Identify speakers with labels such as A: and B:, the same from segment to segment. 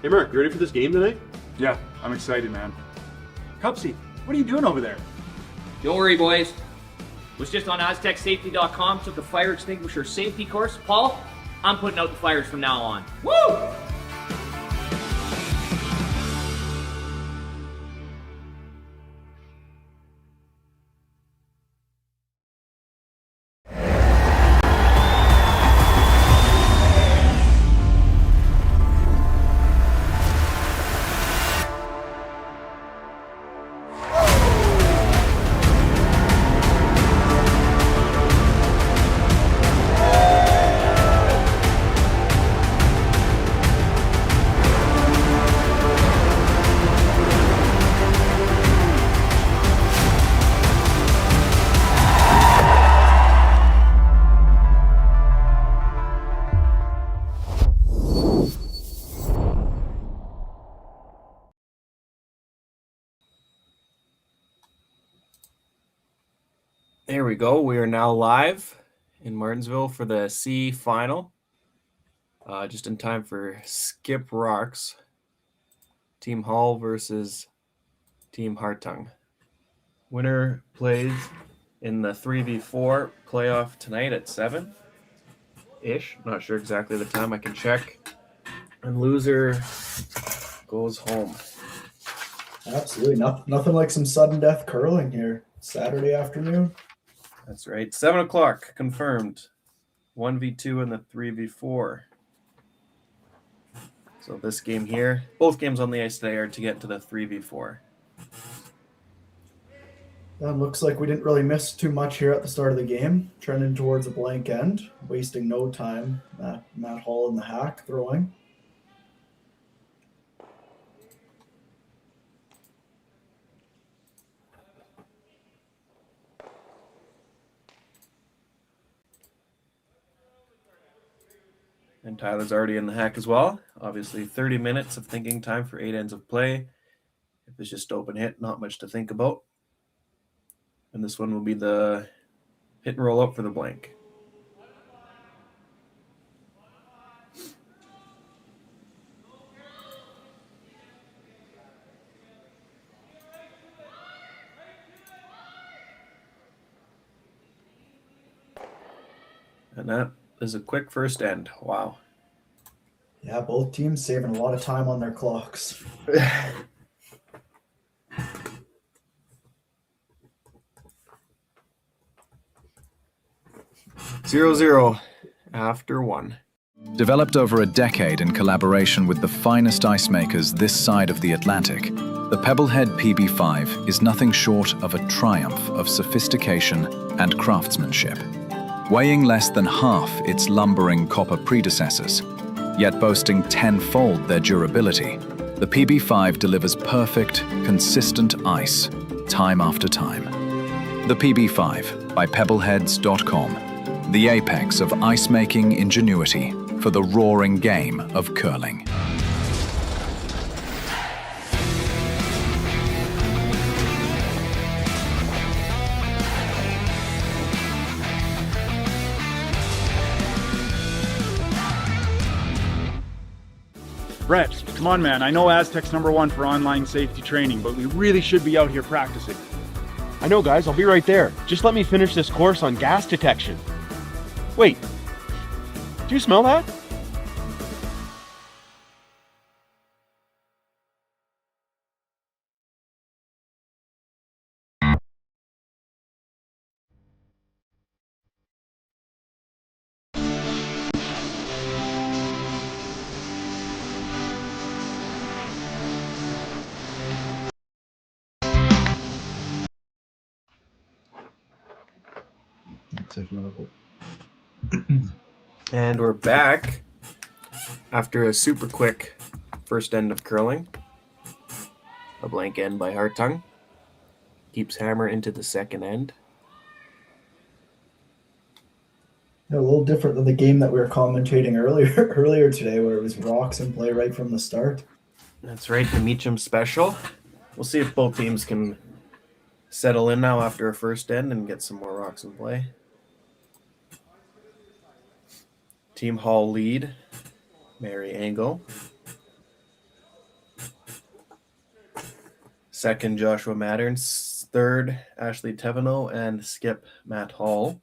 A: Hey Mark, you ready for this game tonight?
B: Yeah, I'm excited, man. Cupsy, what are you doing over there?
C: Don't worry, boys. Was just on AztecSafety.com, took a fire extinguisher safety course. Paul, I'm putting out the fires from now on. Woo!
D: There we go. We are now live in Martensville for the C final. Just in time for Skip Rocks. Team Hall versus Team Hartung. Winner plays in the 3v4 playoff tonight at 7-ish. Not sure exactly the time. I can check. And loser goes home.
E: Absolutely. Nothing like some sudden death curling here. Saturday afternoon.
D: That's right. 7 o'clock confirmed. 1v2 and the 3v4. So this game here, both games on the ice today are to get to the 3v4.
E: Looks like we didn't really miss too much here at the start of the game. Trending towards a blank end, wasting no time. Matt Hall in the hack throwing.
D: And Tyler's already in the hack as well. Obviously 30 minutes of thinking time for 8 ends of play. If it's just open hit, not much to think about. And this one will be the hit and roll up for the blank. And that is a quick first end. Wow.
E: Yeah, both teams saving a lot of time on their clocks.
D: 0-0 after 1.
F: Developed over a decade in collaboration with the finest ice makers this side of the Atlantic, the Pebblehead PB5 is nothing short of a triumph of sophistication and craftsmanship. Weighing less than half its lumbering copper predecessors, yet boasting tenfold their durability, the PB5 delivers perfect, consistent ice, time after time. The PB5 by Pebbleheads.com, the apex of ice-making ingenuity for the roaring game of curling.
B: Brett, come on, man. I know Aztec's #1 for online safety training, but we really should be out here practicing.
A: I know, guys. I'll be right there. Just let me finish this course on gas detection. Wait. Do you smell that?
D: And we're back after a super quick first end of curling. A blank end by Hartung. Keeps hammer into the second end.
E: A little different than the game that we were commentating earlier today, where it was rocks in play right from the start.
D: That's right, the Meacham special. We'll see if both teams can settle in now after a first end and get some more rocks in play. Team Hall lead, Mary Angle. second, Joshua Mattern. Third, Ashley Teveno and Skip Matt Hall.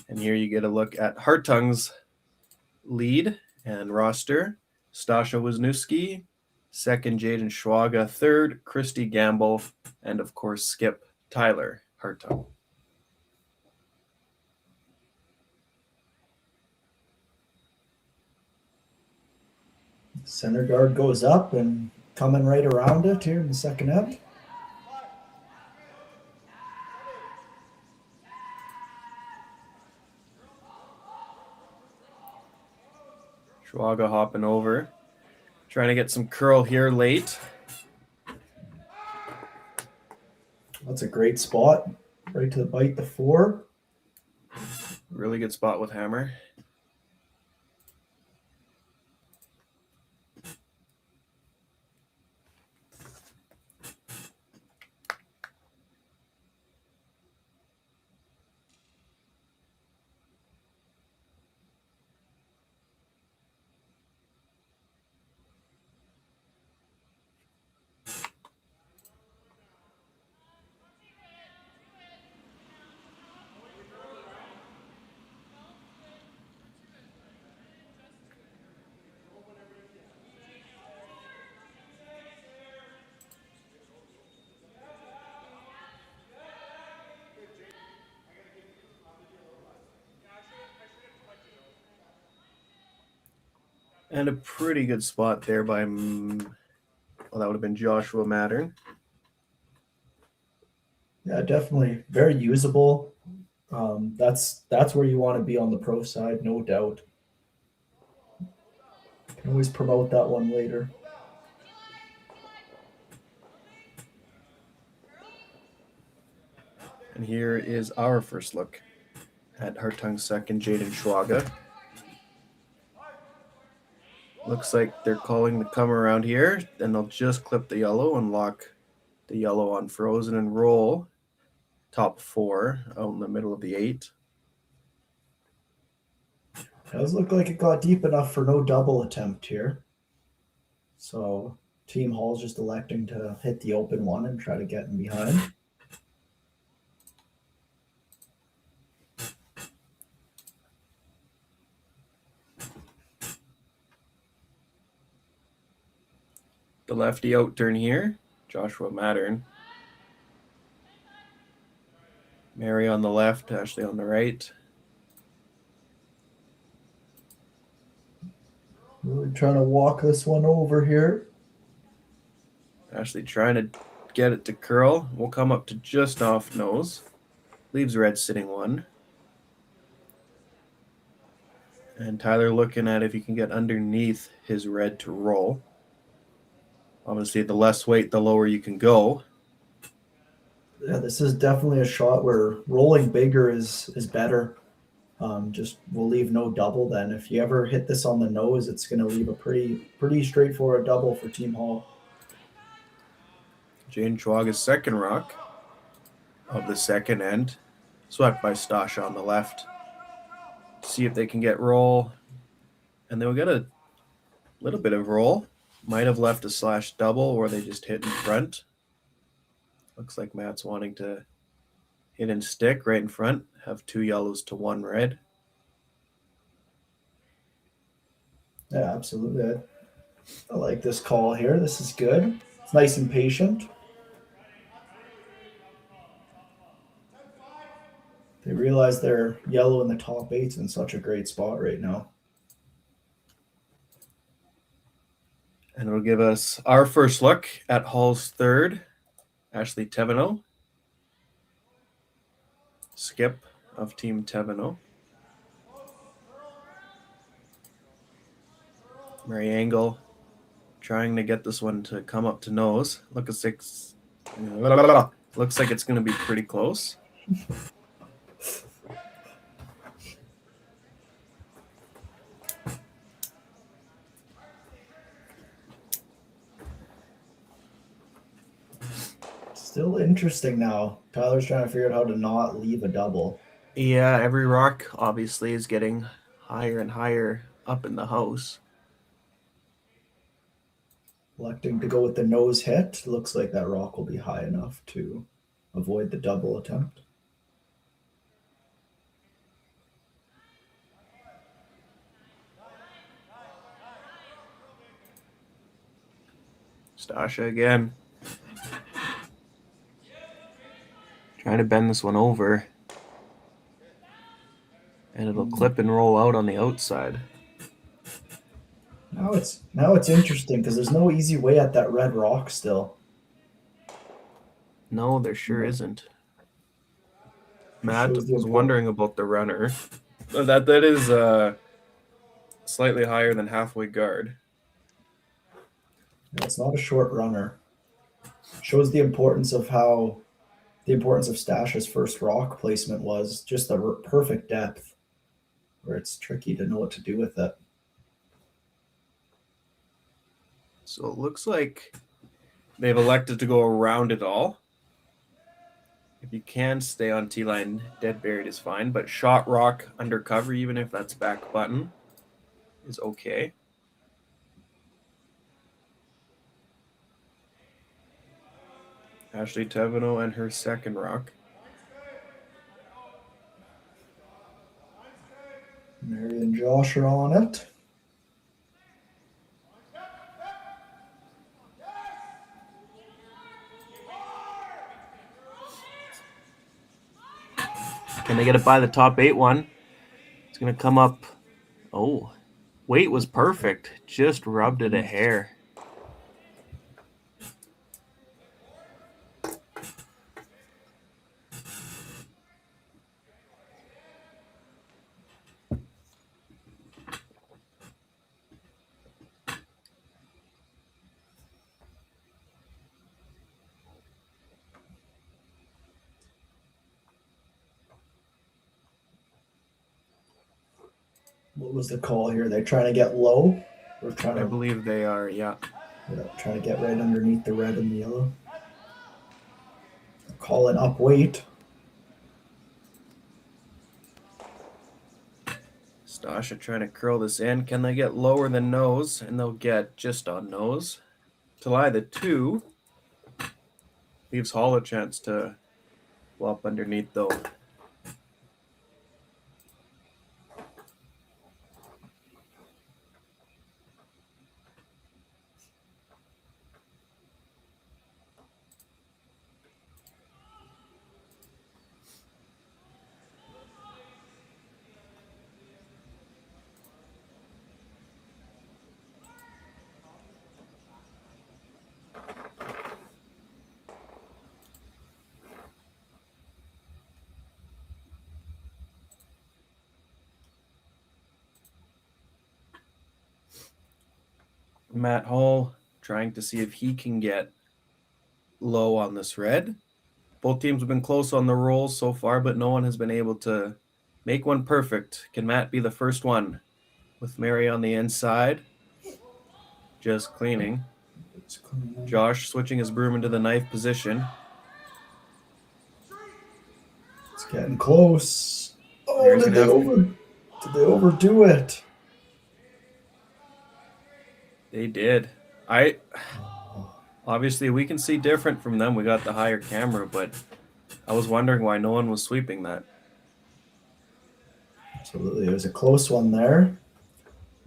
D: And here you get a look at Hartung's lead and roster. Stasha Wisniewski, second, Jaden Schwaga, third, Christy Gamble, and of course, Skip Tyler Hartung.
E: Center guard goes up and coming right around it here in the second end.
D: Schwaga hopping over, trying to get some curl here late.
E: That's a great spot. Right to the bite, the 4.
D: Really good spot with Hammer. And a pretty good spot there by, well, that would have been Joshua Mattern.
E: Yeah, definitely very usable. That's where you want to be on the pro side, no doubt. Can always promote that one later.
D: And here is our first look at Hartung's second, Jaden Schwaga. Looks like they're calling the come around here, and they'll just clip the yellow and lock the yellow on frozen and roll. Top 4 out in the middle of the 8.
E: Does look like it got deep enough for no double attempt here. So Team Hall's just electing to hit the open one and try to get in behind.
D: The lefty out turn here, Joshua Mattern. Mary on the left, Ashley on the right.
E: Really trying to walk this one over here.
D: Ashley trying to get it to curl. Will come up to just off nose. Leaves red sitting 1. And Tyler looking at if he can get underneath his red to roll. Obviously, the less weight, the lower you can go.
E: Yeah, this is definitely a shot where rolling bigger is better. Just we'll leave no double then. If you ever hit this on the nose, it's going to leave a pretty straightforward double for Team Hall.
D: Jane Schwaga's second rock of the second end. Swept by Stasha on the left. See if they can get roll. And they'll get a little bit of roll. Might have left a slash double or they just hit in front. Looks like Matt's wanting to hit and stick right in front. Have 2 yellows to 1 red.
E: Yeah, absolutely. I like this call here. This is good. It's nice and patient. They realize they're yellow in the top 8's in such a great spot right now.
D: And it'll give us our first look at Hall's third. Ashley Teveno. Skip of Team Teveno. Mary Angle trying to get this one to come up to nose. Look at 6. Looks like it's going to be pretty close.
E: Still interesting now. Tyler's trying to figure out how to not leave a double.
D: Yeah, every rock obviously is getting higher and higher up in the house.
E: Electing to go with the nose hit. Looks like that rock will be high enough to avoid the double attempt.
D: Stasha again. Trying to bend this one over. And it'll clip and roll out on the outside.
E: Now it's interesting because there's no easy way at that red rock still.
D: No, there sure isn't. Matt
E: Shows the
D: was
E: import-
D: wondering about the runner. That is slightly higher than halfway guard.
E: It's not a short runner. Shows the importance of Stash's first rock placement was just the perfect depth, where it's tricky to know what to do with it.
D: So it looks like they've elected to go around it all. If you can stay on T-line, dead buried is fine, but shot rock undercover, even if that's back button, is okay. Ashley Tevino and her second rock.
E: Mary and Josh are on it.
D: Can they get it by the top 8-1? It's going to come up. Oh, weight was perfect. Just rubbed it a hair.
E: What was the call here? They're trying to get low? Or trying
D: I
E: to,
D: believe they are, yeah.
E: trying to get right underneath the red and the yellow. Calling up weight.
D: Stasha trying to curl this in. Can they get lower than nose? And they'll get just on nose. To lie the 2. Leaves Hall a chance to flop underneath, though. Matt Hall trying to see if he can get low on this red. Both teams have been close on the rolls so far, but no one has been able to make one perfect. Can Matt be the first one? With Mary on the inside. Just cleaning. Josh switching his broom into the knife position.
E: It's getting close. Oh,
D: Mary's
E: did
D: gonna
E: they overdo it?
D: They did. Obviously we can see different from them. We got the higher camera, but I was wondering why no one was sweeping that.
E: Absolutely. It was a close one there.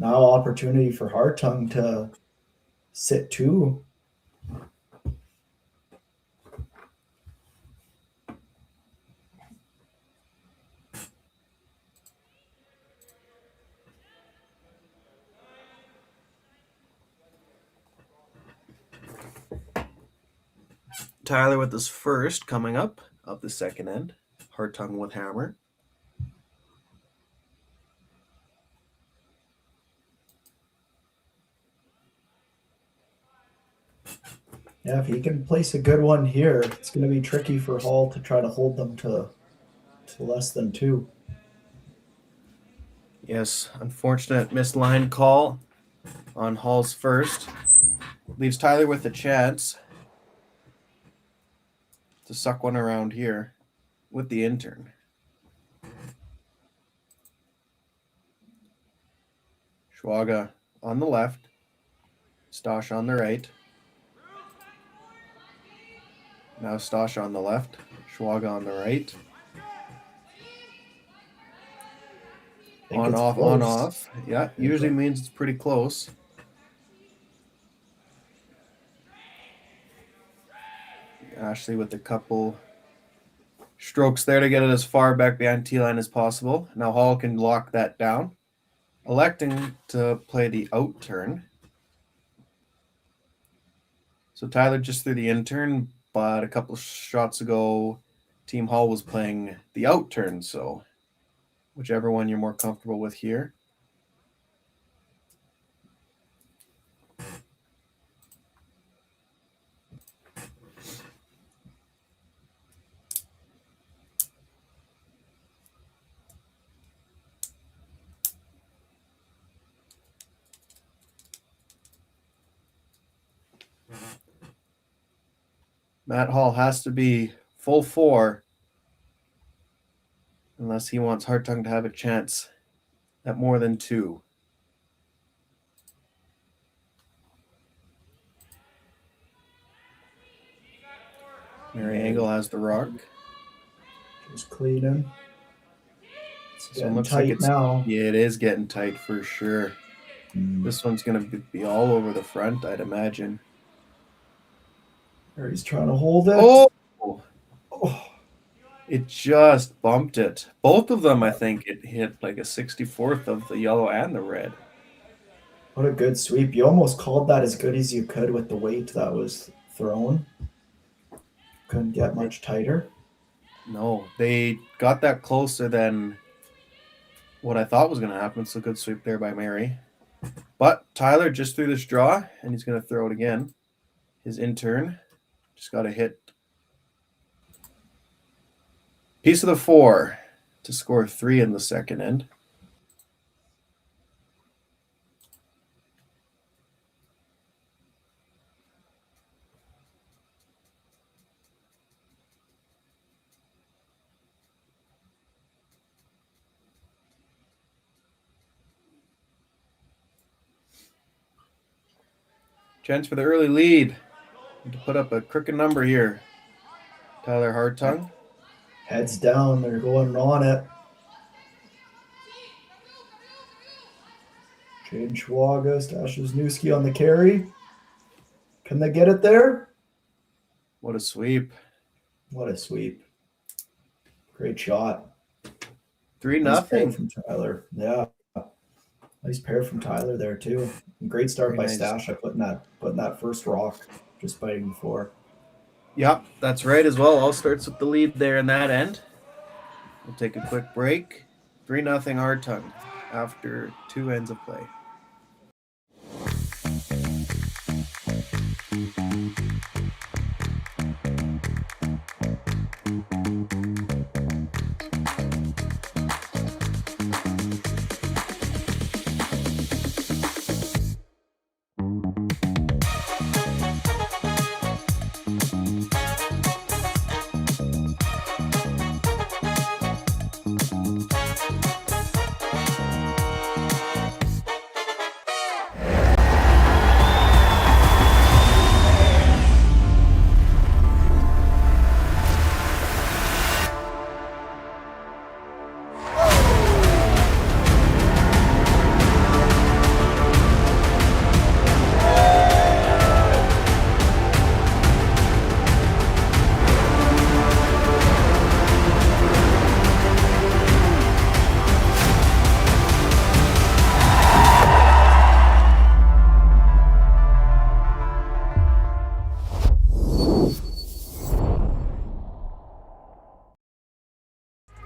E: Now opportunity for Hartung to sit 2.
D: Tyler with his first coming up of the second end. Hartung with hammer.
E: Yeah, if he can place a good one here, it's going to be tricky for Hall to try to hold them to less than 2.
D: Yes, unfortunate missed line call on Hall's first. Leaves Tyler with a chance to suck one around here with the intern. Schwaga on the left. Stosh on the right. Now Stasha on the left, Schwaga on the right.
E: Think
D: On,
E: it's
D: off,
E: close.
D: on, off. Yeah, usually means it's pretty close. Ashley with a couple strokes there to get it as far back behind T-line as possible. Now Hall can lock that down, electing to play the out turn. So Tyler just threw the in turn, but a couple shots ago, Team Hall was playing the out turn. So whichever one you're more comfortable with here. Matt Hall has to be full 4 unless he wants Hartung to have a chance at more than 2. Mary Angle has the rock.
E: Just cleaning. It's
D: So it
E: getting
D: looks
E: tight
D: like it's
E: now.
D: Yeah, it is getting tight for sure. This one's gonna be all over the front, I'd imagine.
E: There he's trying to hold it.
D: Oh,
E: Oh,
D: it just bumped it. Both of them, I think, it hit like a 64th of the yellow and the red.
E: what a good sweep. You almost called that as good as you could with the weight that was thrown. Couldn't get much tighter.
D: No, they got that closer than what I thought was going to happen. So good sweep there by Mary. But Tyler just threw this draw, and he's going to throw it again. His intern just got a hit. Piece of the 4 to score 3 in the second end. Chance for the early lead. To put up a crooked number here. Tyler Hartung.
E: Heads down. They're going on it. Jane Schwaga, Stasha Newski on the carry. Can they get it there?
D: What a sweep.
E: What a sweep. Great shot.
D: 3-0.
E: Nice pair from Tyler. Yeah. Nice pair from Tyler there too. Great start
D: Very
E: by
D: nice.
E: Stasha putting that first rock, just fighting before.
D: Yep, that's right as well. All starts with the lead there in that end. We'll take a quick break. 3-0 Hartung after 2 ends of play.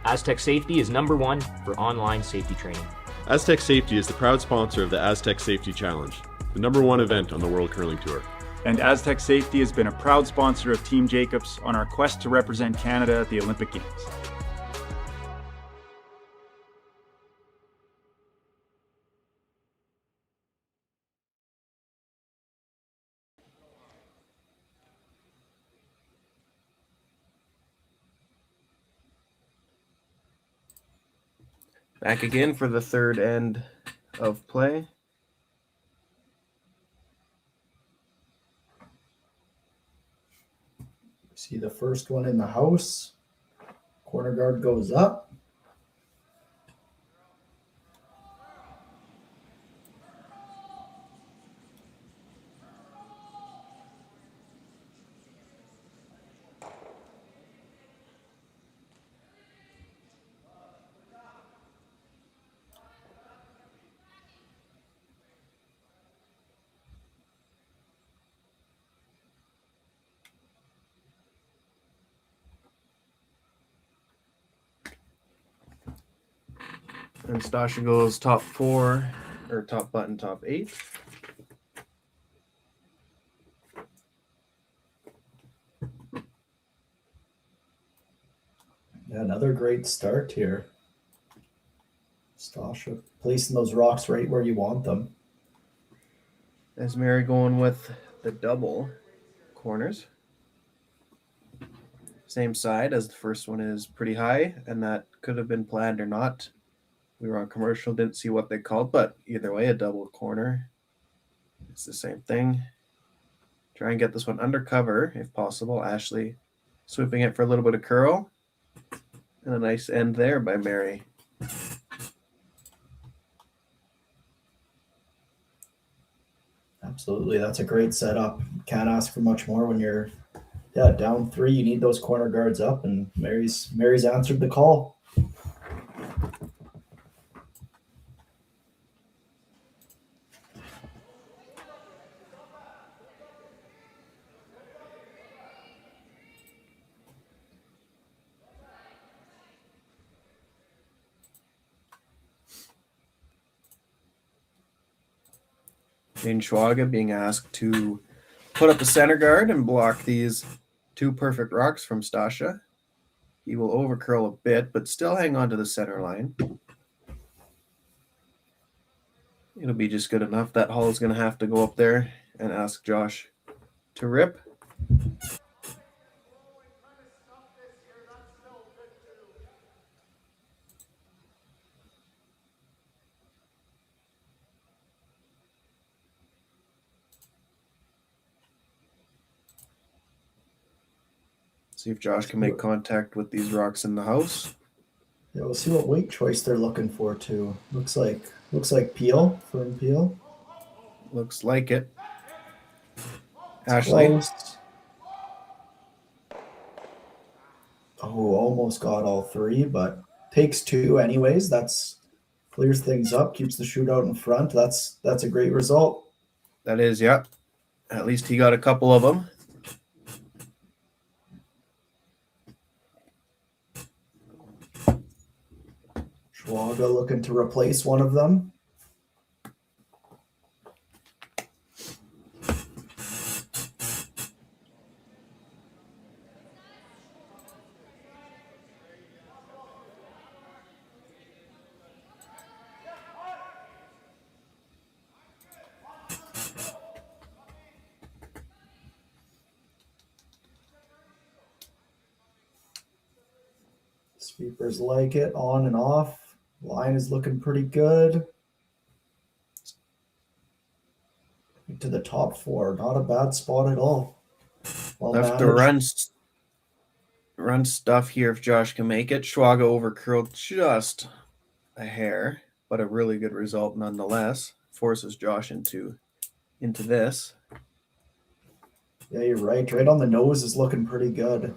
C: Aztec Safety is #1 for online safety training.
A: Aztec Safety is the proud sponsor of the Aztec Safety Challenge, the #1 event on the World Curling Tour.
B: And Aztec Safety has been a proud sponsor of Team Jacobs on our quest to represent Canada at the Olympic Games.
D: Back again for the third end of play.
E: See the first one in the house. Corner guard goes up.
D: And Stasha goes top 4, or top button, top 8.
E: Yeah, another great start here. Stasha placing those rocks right where you want them.
D: As Mary going with the double corners. Same side as the first one is pretty high, and that could have been planned or not. We were on commercial, didn't see what they called, but either way, a double corner. It's the same thing. Try and get this one under cover if possible. Ashley swooping it for a little bit of curl. And a nice end there by Mary.
E: Absolutely. That's a great setup. Can't ask for much more when you're down 3. You need those corner guards up, and Mary's answered the call.
D: Jane Schwaga being asked to put up the center guard and block these 2 perfect rocks from Stasha. He will overcurl a bit, but still hang on to the center line. It'll be just good enough. That Hall is going to have to go up there and ask Josh to rip. See if Josh can make contact with these rocks in the house.
E: Yeah, we'll see what weight choice they're looking for too. Looks like peel, firm peel.
D: Looks like it. Ashley.
E: Close. Oh, almost got all 3, but takes 2 anyways. That's clears things up, keeps the shootout in front. That's a great result.
D: That is, yeah. At least he got a couple of them.
E: Schwaga looking to replace one of them. Sweepers like it, on and off. Line is looking pretty good. To the top 4, not a bad spot at all. Well
D: Left to run stuff here if Josh can make it. Schwaga overcurled just a hair, but a really good result nonetheless. Forces Josh into this.
E: Yeah, you're right. Right on the nose is looking pretty good.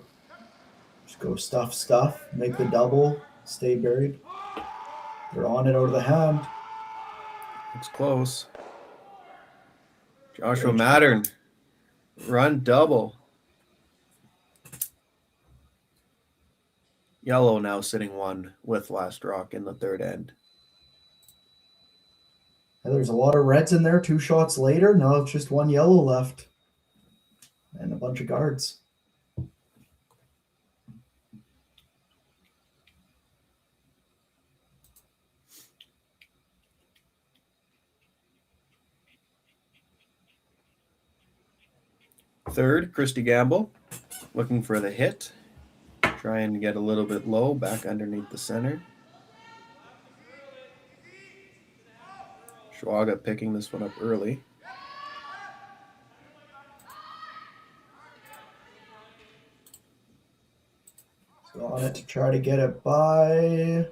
E: Just go stuff, make the double, stay buried. They're on it out of the hand.
D: It's close. Joshua Mattern, run double. Yellow now sitting 1 with last rock in the third end.
E: Yeah, there's a lot of reds in there. 2 shots later, now it's just 1 yellow left. And a bunch of guards.
D: Third, Christy Gamble, looking for the hit. Try and get a little bit low, back underneath the center. Schwaga picking this one up early.
E: it to try to get it by.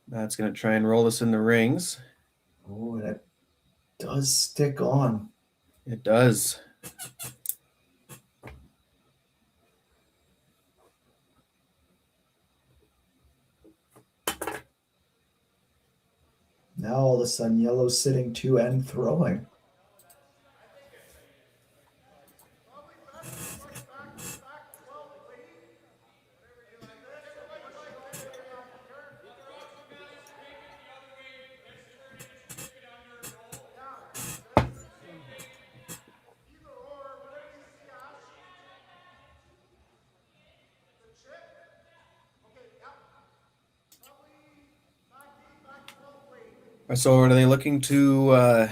D: That's going to try and roll this in the rings.
E: Oh, and it does stick on.
D: It does.
E: Now all of a sudden, yellow's sitting 2 and throwing.
D: So are they looking to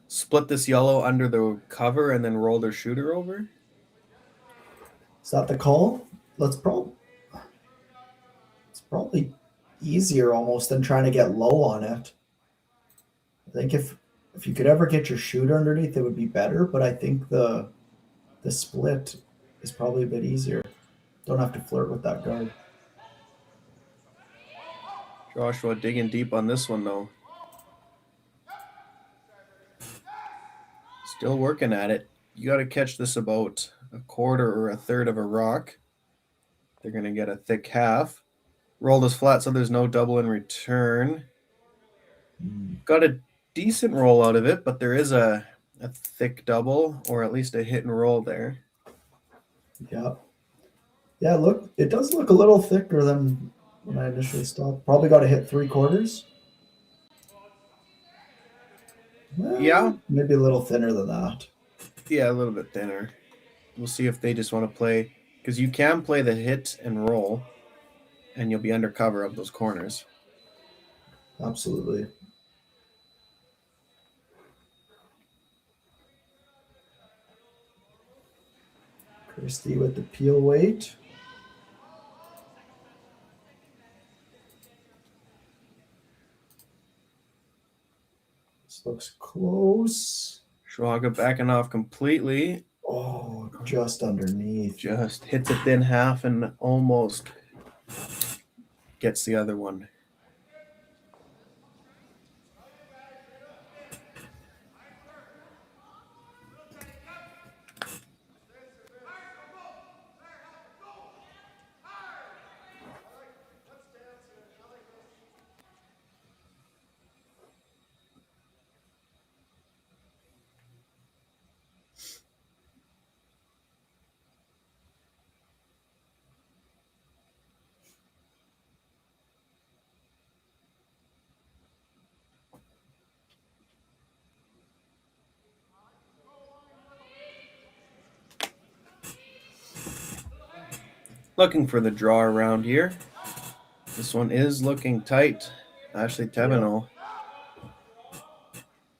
D: split this yellow under the cover and then roll their shooter over?
E: Is that the call? It's probably easier almost than trying to get low on it. I think if you could ever get your shooter underneath, it would be better. But I think the split is probably a bit easier. Don't have to flirt with that guard.
D: Joshua digging deep on this one, though. Still working at it. You got to catch this about a quarter or a third of a rock. They're going to get a thick half. Roll this flat so there's no double in return. Got a decent roll out of it, but there is a thick double, or at least a hit and roll there.
E: Yeah. Yeah, look, it does look a little thicker than when I initially stopped. Probably got to hit 3/4. Well,
D: Yeah.
E: Maybe a little thinner than that.
D: Yeah, a little bit thinner. We'll see if they just want to play, because you can play the hit and roll, and you'll be under cover of those corners.
E: Absolutely. Christie with the peel weight. This looks close.
D: Schwaga backing off completely.
E: Oh, just underneath.
D: Just hits a thin half and almost gets the other one. Looking for the draw around here. This one is looking tight. Ashley Tevino.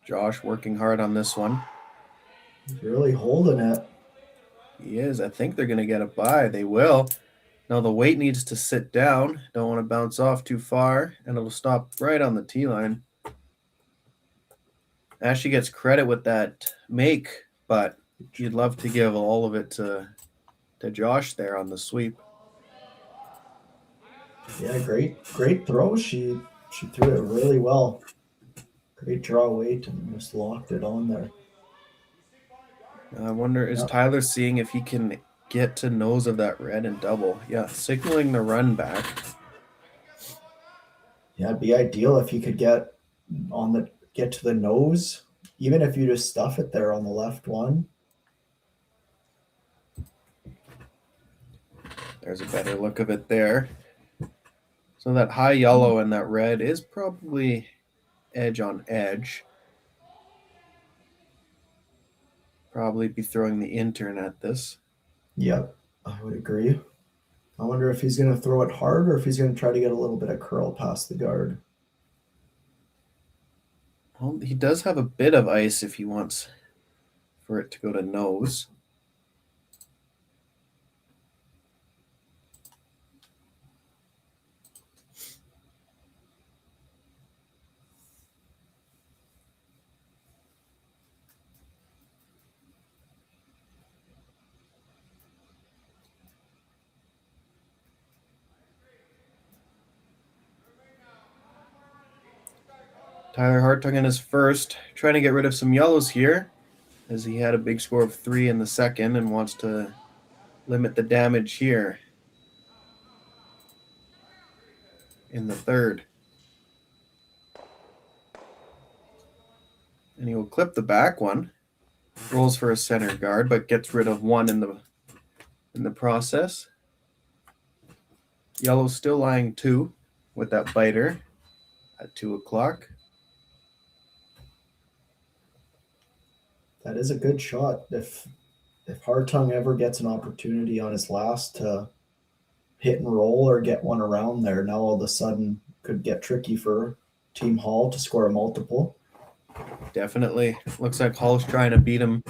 D: Josh working hard on this one.
E: He's really holding it.
D: He is. I think they're going to get a bye. They will. Now the weight needs to sit down. Don't want to bounce off too far, and it'll stop right on the tee line. Ashley gets credit with that make, but you'd love to give all of it to Josh there on the sweep.
E: Yeah, great throw. She threw it really well. Great draw weight and just locked it on there.
D: I wonder, is Tyler seeing if he can get to nose of that red and double? Yeah, signaling the run back.
E: Yeah, it'd be ideal if you could get to the nose, even if you just stuff it there on the left one.
D: There's a better look of it there. So that high yellow and that red is probably edge on edge. Probably be throwing the intern at this.
E: Yep, I would agree. I wonder if he's going to throw it hard or if he's going to try to get a little bit of curl past the guard.
D: Well, he does have a bit of ice if he wants for it to go to nose. Tyler Hartung in his first, trying to get rid of some yellows here, as he had a big score of 3 in the second and wants to limit the damage here in the third. And he will clip the back one. Rolls for a center guard, but gets rid of one in the process. Yellow's still lying 2 with that biter at 2 o'clock.
E: That is a good shot. If Hartung ever gets an opportunity on his last to hit and roll or get one around there, now all of a sudden could get tricky for Team Hall to score a multiple.
D: Definitely. Looks like Hall's trying to beat him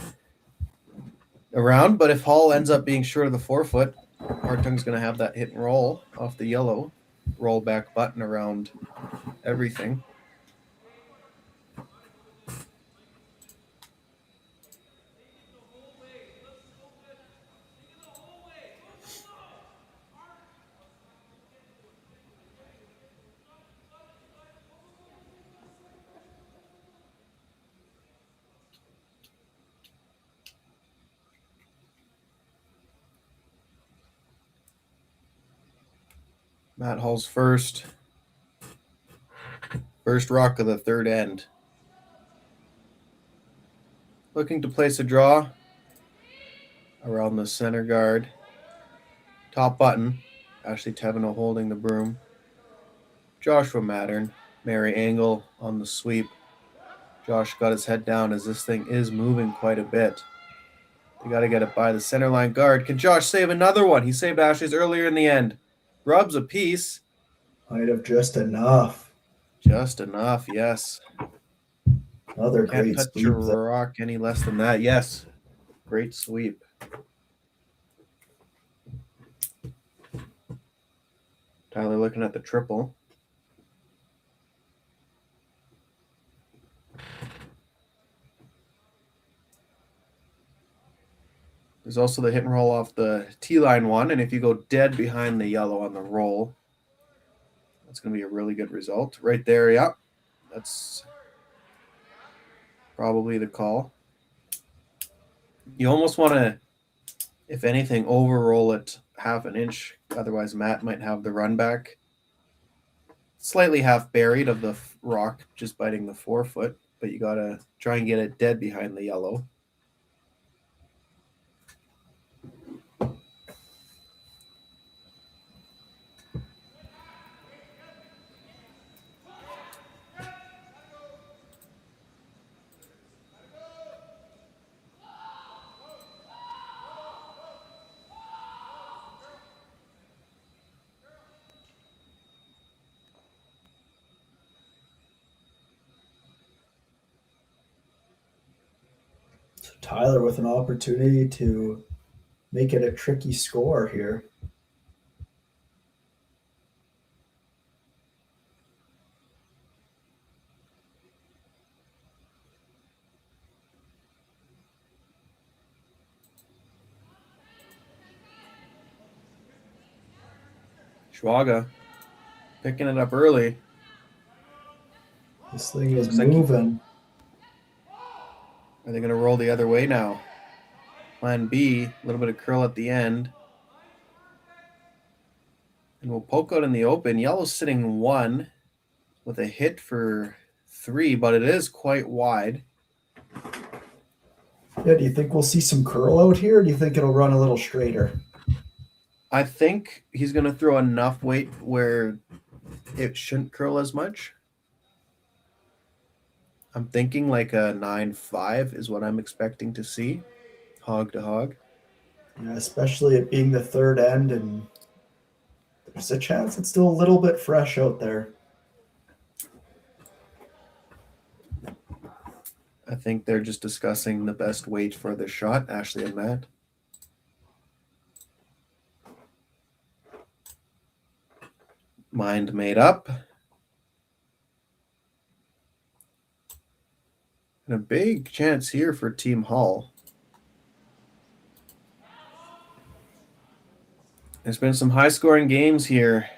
D: around, but if Hall ends up being short of the 4-foot, Hartung's going to have that hit and roll off the yellow, roll back button around everything. Matt Hall's first rock of the third end. Looking to place a draw around the center guard. Top button. Ashley Tevino holding the broom. Joshua Mattern. Mary Angle on the sweep. Josh got his head down as this thing is moving quite a bit. They got to get it by the center line guard. Can Josh save another one? He saved Ashley's earlier in the end. Rubs a piece.
E: Might have just enough.
D: Just enough, yes.
E: Another
D: Can't
E: great
D: touch
E: sweep.
D: a rock any less than that. Yes. Great sweep. Tyler looking at the triple. There's also the hit and roll off the T-line one, and if you go dead behind the yellow on the roll, that's going to be a really good result. Right there, yeah. That's probably the call. You almost want to, if anything, over-roll it half an inch. Otherwise, Matt might have the run back. Slightly half buried of the rock, just biting the 4-foot, but you got to try and get it dead behind the yellow.
E: Tyler with an opportunity to make it a tricky score here.
D: Schwaga picking it up early.
E: This thing is
D: Looks like
E: moving.
D: Are they going to roll the other way now? Plan B, a little bit of curl at the end. And we'll poke out in the open. Yellow's sitting 1 with a hit for 3, but it is quite wide.
E: Yeah, do you think we'll see some curl out here, or do you think it'll run a little straighter?
D: I think he's going to throw enough weight where it shouldn't curl as much. I'm thinking like a 9-5 is what I'm expecting to see. Hog to hog.
E: Yeah, especially it being the third end, and there's a chance it's still a little bit fresh out there.
D: I think they're just discussing the best weight for the shot, Ashley and Matt. Mind made up. And a big chance here for Team Hall. There's been some high-scoring games here.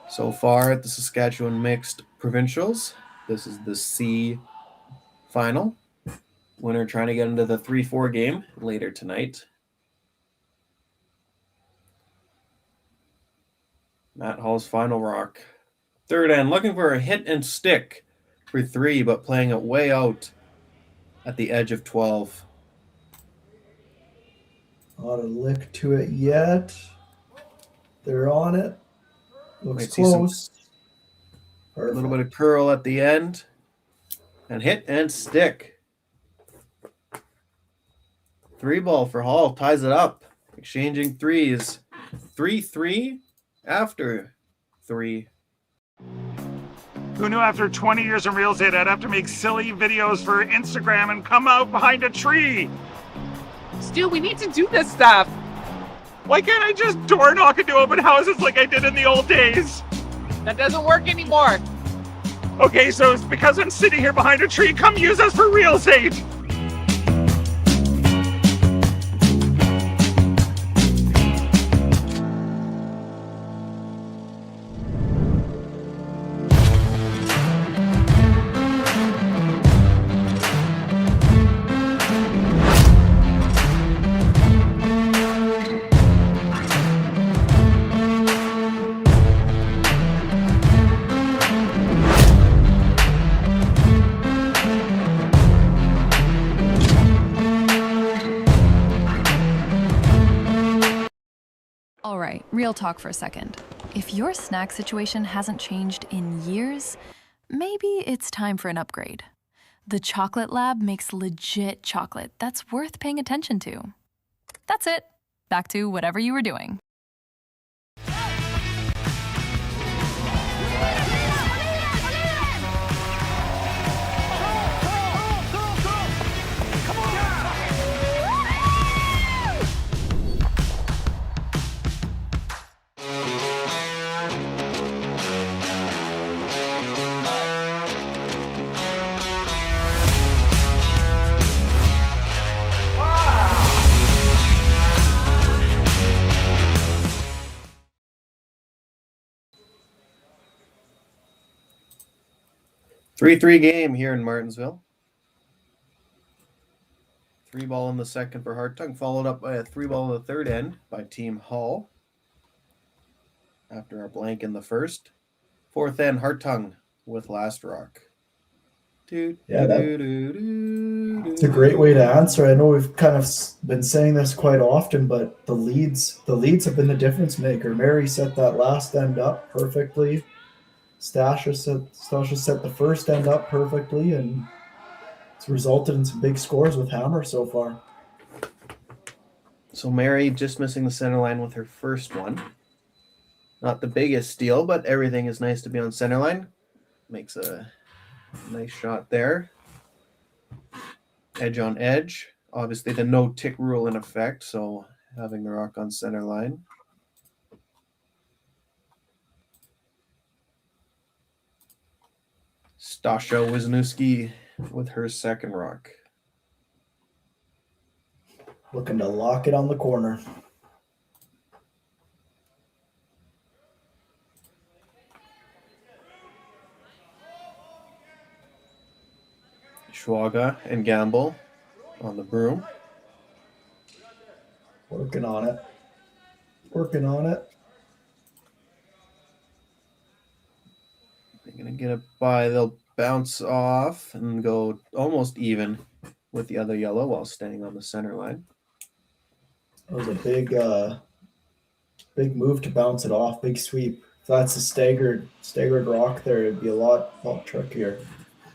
D: So far at the Saskatchewan Mixed Provincials, this is the C final. Winner trying to get into the 3-4 game later tonight. Matt Hall's final rock. Third end, looking for a hit and stick for 3, but playing it way out at the edge of 12.
E: Not a lick to it yet. They're on it. Looks
D: Might see some
E: close.
D: a little bit of curl at the end. And hit and stick. 3-ball for Hall. Ties it up. Exchanging threes. 3-3 after 3.
G: Who knew after 20 years in real estate I'd have to make silly videos for Instagram and come out behind a tree?
H: Stu, we need to do this stuff.
G: Why can't I just door knock into open houses like I did in the old days?
H: That doesn't work anymore.
G: Okay, so it's because I'm sitting here behind a tree. Come use us for real estate.
I: All right, real talk for a second. If your snack situation hasn't changed in years, maybe it's time for an upgrade. The Chocolate Lab makes legit chocolate that's worth paying attention to. That's it. Back to whatever you were doing.
D: Three game here in Martensville. 3-ball in the second for Hartung, followed up by a 3-ball in the third end by Team Hall. After a blank in the first. Fourth end, Hartung with last rock.
E: It's a great way to answer. I know we've kind of been saying this quite often, but the leads have been the difference maker. Mary set that last end up perfectly. Stasha set the first end up perfectly, and it's resulted in some big scores with Hammer so far.
D: So Mary just missing the center line with her first one. Not the biggest steal, but everything is nice to be on center line. Makes a nice shot there. Edge on edge. Obviously the no tick rule in effect, so having the rock on center line. Stasha Wisniewski with her second rock.
E: Looking to lock it on the corner.
D: Schwaga and Gamble on the broom.
E: Working on it. Working on it.
D: They're going to get it by. They'll bounce off and go almost even with the other yellow while staying on the center line.
E: That was a big move to bounce it off. Big sweep. If that's a staggered rock there, it'd be a lot trickier.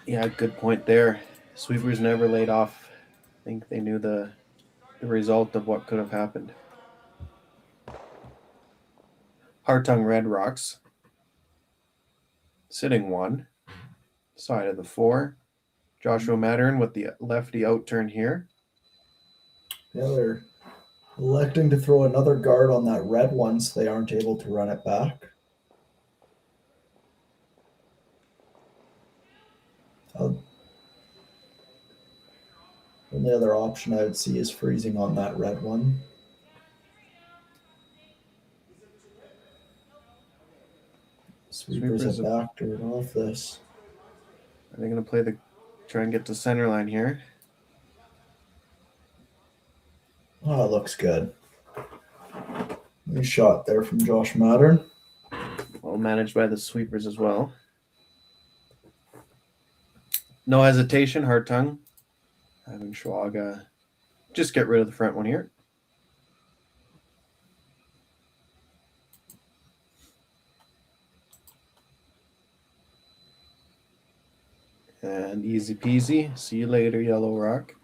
D: Yeah, good point there. Sweepers never laid off. I think they knew the result of what could have happened. Hartung Red Rocks. Sitting one. Side of the 4. Joshua Mattern with the lefty out turn here.
E: Yeah, they're electing to throw another guard on that red one so they aren't able to run it back. The only other option I would see is freezing on that red one. Sweepers
D: Sweepers
E: a backdoor off this.
D: Are they going to try and get to center line here?
E: Oh, it looks good. Nice shot there from Josh Mattern.
D: Well managed by the sweepers as well. No hesitation, Hartung. Having Schwaga just get rid of the front one here. And easy peasy. See you later, Yellow Rock.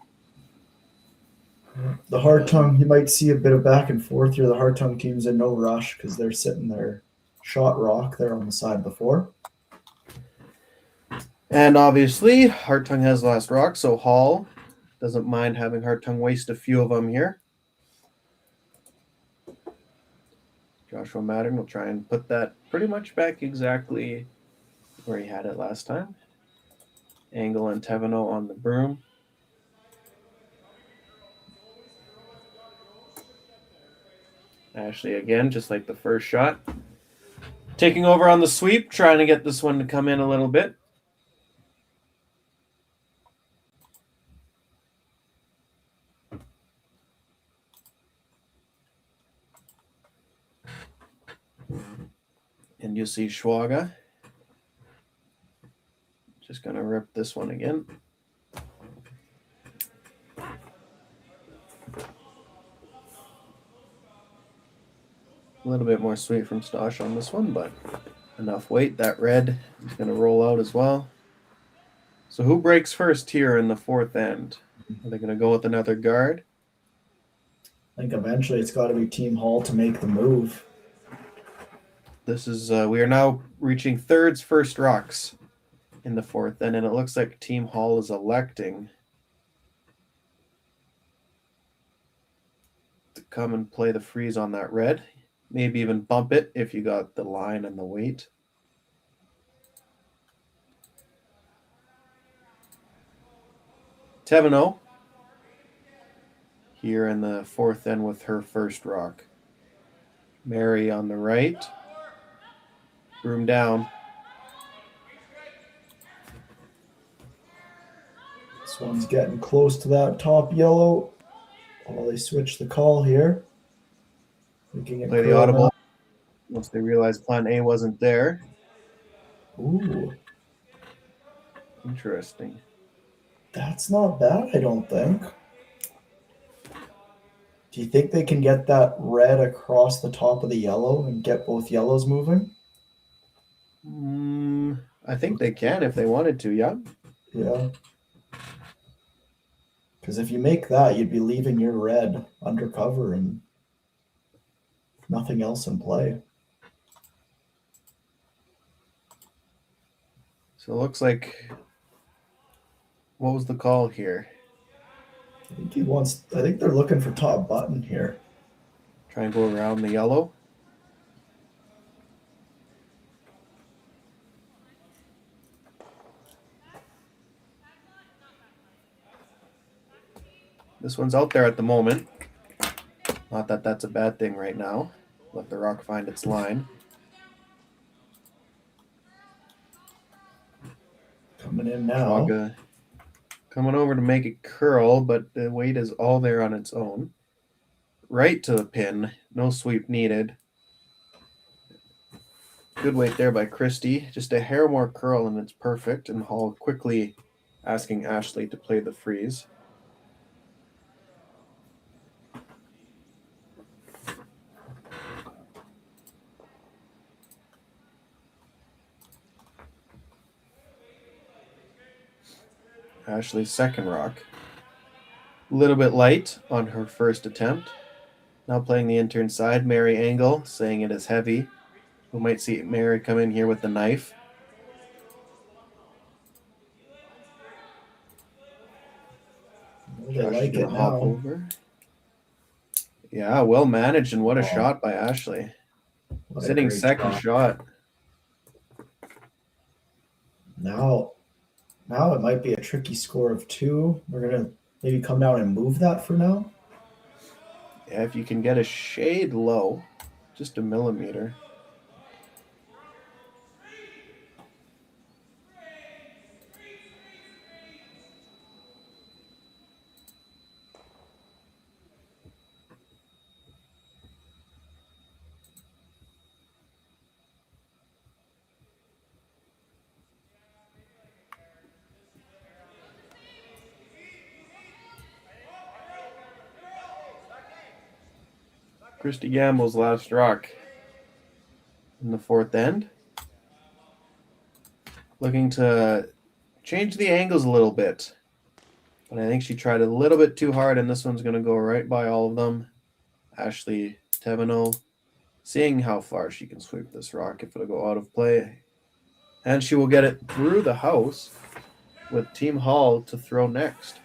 E: The Hartung, you might see a bit of back and forth here. The Hartung team's in no rush because they're sitting there shot rock there on the side before.
D: And obviously, Hartung has last rock, so Hall doesn't mind having Hartung waste a few of them here. Joshua Mattern will try and put that pretty much back exactly where he had it last time. Angle and Teveno on the broom. Ashley again, just like the first shot. Taking over on the sweep, trying to get this one to come in a little bit. And you see Schwaga. Just going to rip this one again. A little bit more sweet from Stosh on this one, but enough weight. That red is going to roll out as well. So who breaks first here in the fourth end? Are they going to go with another guard?
E: I think eventually it's got to be Team Hall to make the move.
D: This is we are now reaching thirds first rocks in the fourth end, and it looks like Team Hall is electing to come and play the freeze on that red. Maybe even bump it if you got the line and the weight. Teveno here in the fourth end with her first rock. Mary on the right. Broom down.
E: This one's getting close to that top yellow. Oh, they switch the call here. Looking at
D: Play the audible. Once they realized plan A wasn't there.
E: Ooh.
D: Interesting.
E: That's not bad, I don't think. Do you think they can get that red across the top of the yellow and get both yellows moving?
D: I think they can if they wanted to, yeah.
E: Yeah. Because if you make that, you'd be leaving your red undercover and nothing else in play.
D: So it looks like, what was the call here?
E: I think they're looking for top button here.
D: Try and go around the yellow. This one's out there at the moment. Not that that's a bad thing right now. Let the rock find its line.
E: Coming in now.
D: Schwaga coming over to make it curl, but the weight is all there on its own. Right to the pin. No sweep needed. Good weight there by Christie. Just a hair more curl and it's perfect. And Hall quickly asking Ashley to play the freeze. Ashley's second rock. A little bit light on her first attempt. Now playing the intern side. Mary angle, saying it is heavy. We might see Mary come in here with the knife.
E: They like it
D: hop
E: now.
D: over. Yeah, well managed, and what a shot by Ashley.
E: What a
D: Sitting
E: great
D: second shot.
E: Now it might be a tricky score of 2. We're going to maybe come down and move that for now.
D: Yeah, if you can get a shade low, just a millimeter. Christy Gamble's last rock in the fourth end. Looking to change the angles a little bit. But I think she tried a little bit too hard, and this one's going to go right by all of them. Ashley Teveno seeing how far she can sweep this rock if it'll go out of play. And she will get it through the house with Team Hall to throw next.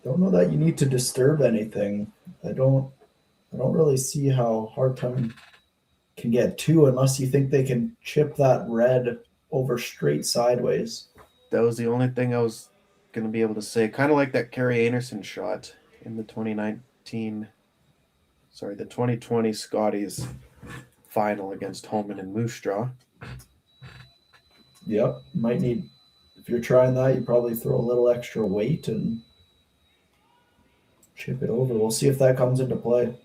E: Don't know that you need to disturb anything. I don't really see how Hartung can get two unless you think they can chip that red over straight sideways.
D: That was the only thing I was going to be able to say. Kind of like that Carrie Anderson shot in the 2020 Scotties final against Holman and Moose Straw.
E: Yep. Might need, if you're trying that, you probably throw a little extra weight and chip it over. We'll see if that comes into play.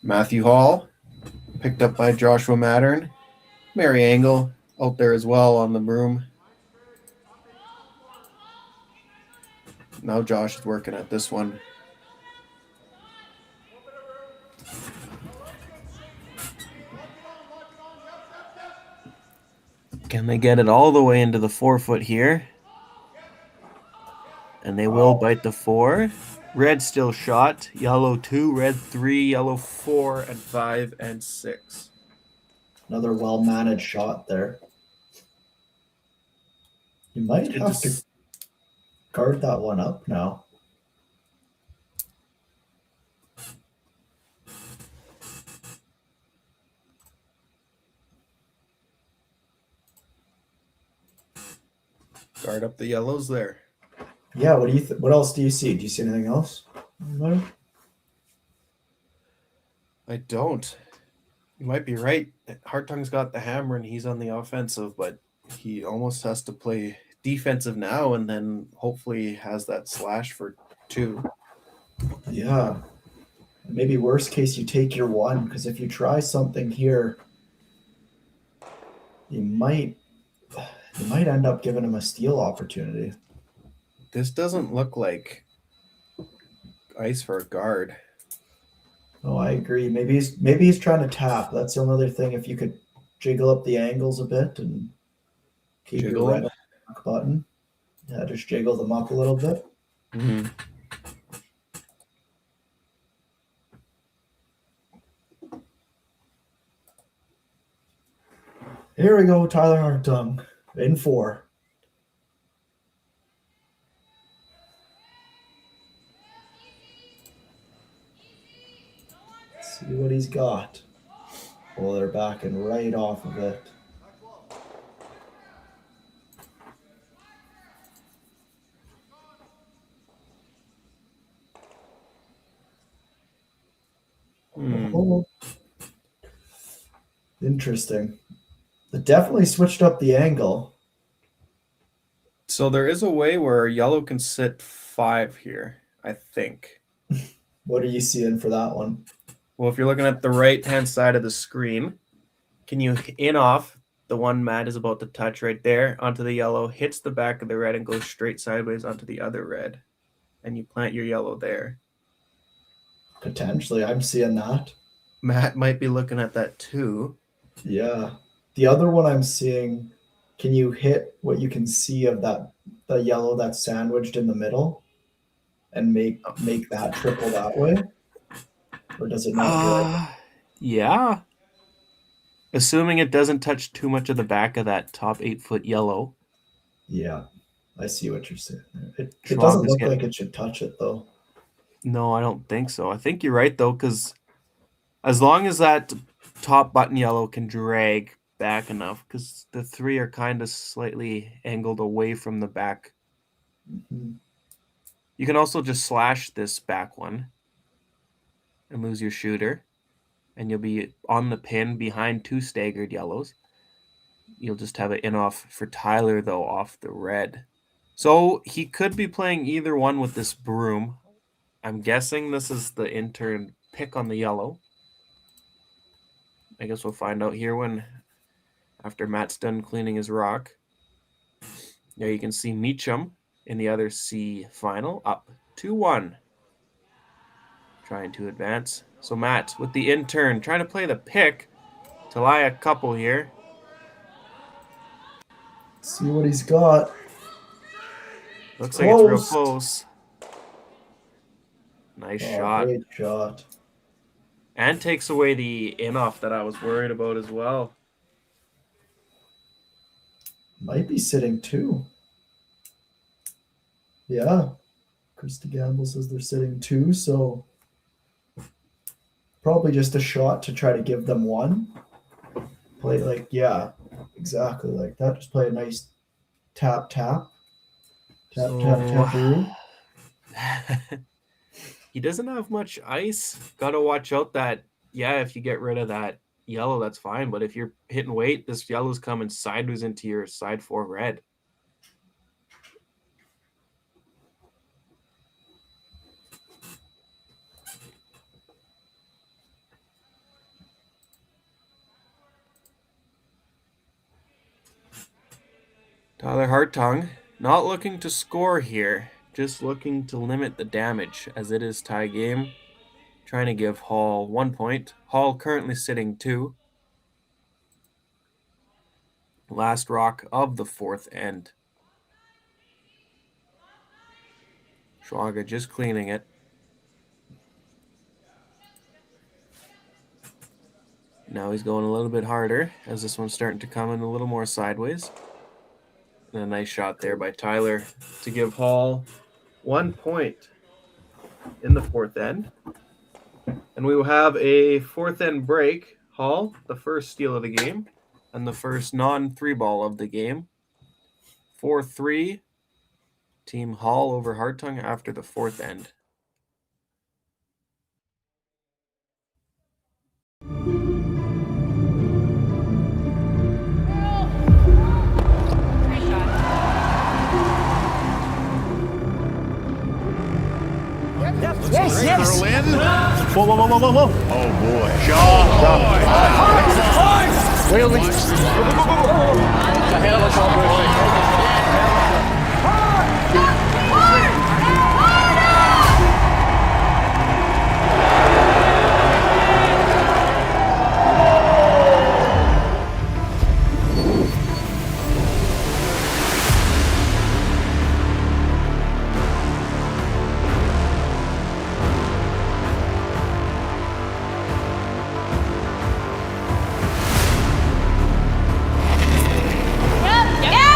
D: Matthew Hall, picked up by Joshua Mattern. Mary Angle out there as well on the broom. Now Josh is working at this one. Can they get it all the way into the 4-foot here? And they will bite the 4. Red still shot. Yellow 2, red 3, yellow 4, and 5 and 6.
E: Another well-managed shot there. You might have to guard that one up now.
D: Guard up the yellows there.
E: Yeah, what do you what else do you see? Do you see anything else?
D: I don't. You might be right. Hartung's got the hammer and he's on the offensive, but he almost has to play defensive now and then hopefully has that slash for 2.
E: Yeah. Maybe worst case you take your 1, because if you try something here, you might end up giving him a steal opportunity.
D: This doesn't look like ice for a guard.
E: Oh, I agree. Maybe he's trying to tap. That's another thing. If you could jiggle up the angles a bit and keep your red button. Yeah, just jiggle them up a little bit.
D: Mm-hmm.
E: Here we go, Tyler Hartung in 4. See what he's got. Oh, they're backing right off of it. Oh. Interesting. It definitely switched up the angle.
D: So there is a way where yellow can sit 5 here, I think.
E: What are you seeing for that one?
D: Well, if you're looking at the right-hand side of the screen, can you in off the one Matt is about to touch right there onto the yellow, hits the back of the red and goes straight sideways onto the other red, and you plant your yellow there.
E: Potentially, I'm seeing that.
D: Matt might be looking at that too.
E: Yeah. The other one I'm seeing, can you hit what you can see of the yellow that's sandwiched in the middle and make that triple that way? Or does it not go?
D: Yeah. Assuming it doesn't touch too much of the back of that top 8-foot yellow.
E: Yeah. I see what you're saying. It doesn't look like it should touch it though.
D: No, I don't think so. I think you're right though, because as long as that top button yellow can drag back enough, because the 3 are kind of slightly angled away from the back.
E: Mm-hmm.
D: You can also just slash this back one and lose your shooter. and you'll be on the pin behind 2 staggered yellows. You'll just have an in-off for Tyler, though, off the red. So he could be playing either one with this broom. I'm guessing this is the intern pick on the yellow. I guess we'll find out here after Matt's done cleaning his rock. There you can see Meacham in the other C final, up 2-1. Trying to advance. So Matt with the intern trying to play the pick to lie a couple here.
E: See what he's got.
D: Looks like it's real close. Nice shot.
E: Great shot.
D: And takes away the in-off that I was worried about as well.
E: Might be sitting 2. Yeah. Krista Gamble says they're sitting 2, so probably just a shot to try to give them 1. Play like, yeah, exactly like that. Just play a nice tap, tap. Tap, tap, tap.
D: He doesn't have much ice. Got to watch out that, yeah, if you get rid of that yellow, that's fine. But if you're hitting weight, this yellow's coming sideways into your side 4 red. Tyler Hartung not looking to score here, just looking to limit the damage as it is tie game. Trying to give Hall 1 point. Hall currently sitting 2. Last rock of the 4th end. Schwager just cleaning it. Now he's going a little bit harder as this one's starting to come in a little more sideways. And a nice shot there by Tyler to give Hall 1 point in the 4th end. And we will have a 4th end break. Hall, the first steal of the game, and the first non-3 ball of the game. 4-3, Team Hall over Hartung after the 4th end.
G: Yes, yes. Curl in.
A: Whoa, whoa, whoa, whoa, whoa, whoa.
G: Oh boy. John.
A: Wailing. The hell is all good.
J: Yeah!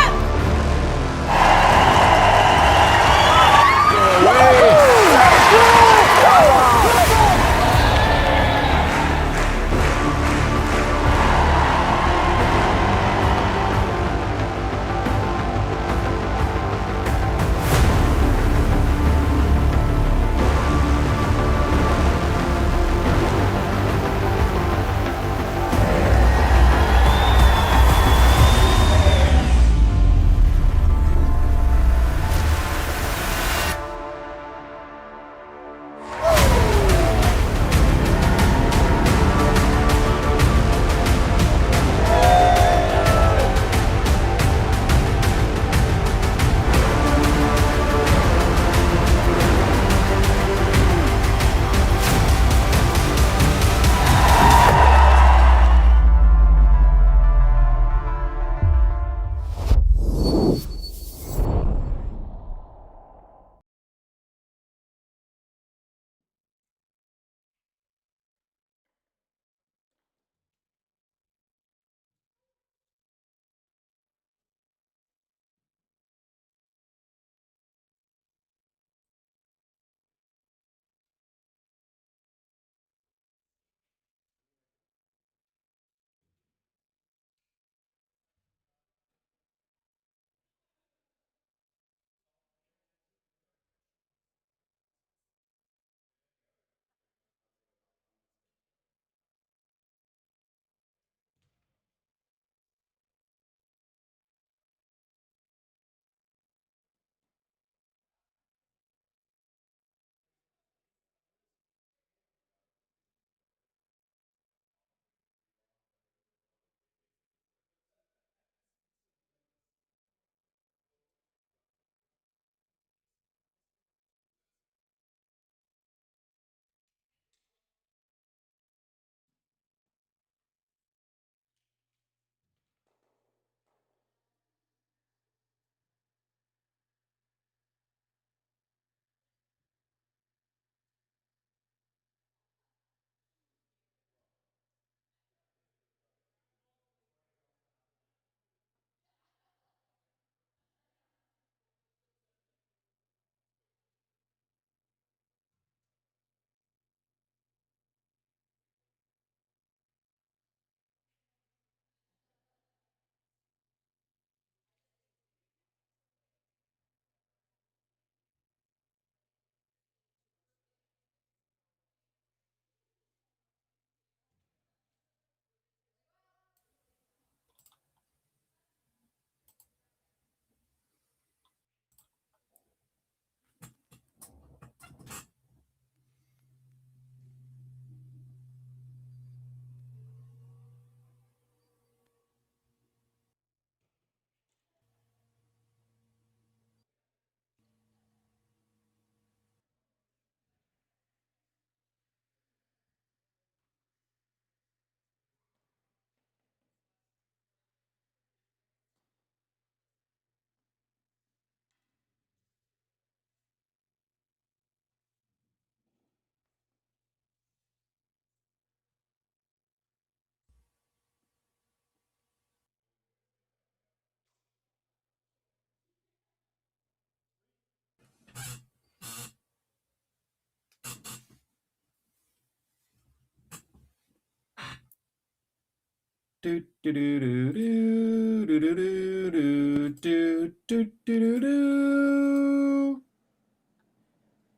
D: Do, do, do, do, do, do, do, do, do, do, do, do.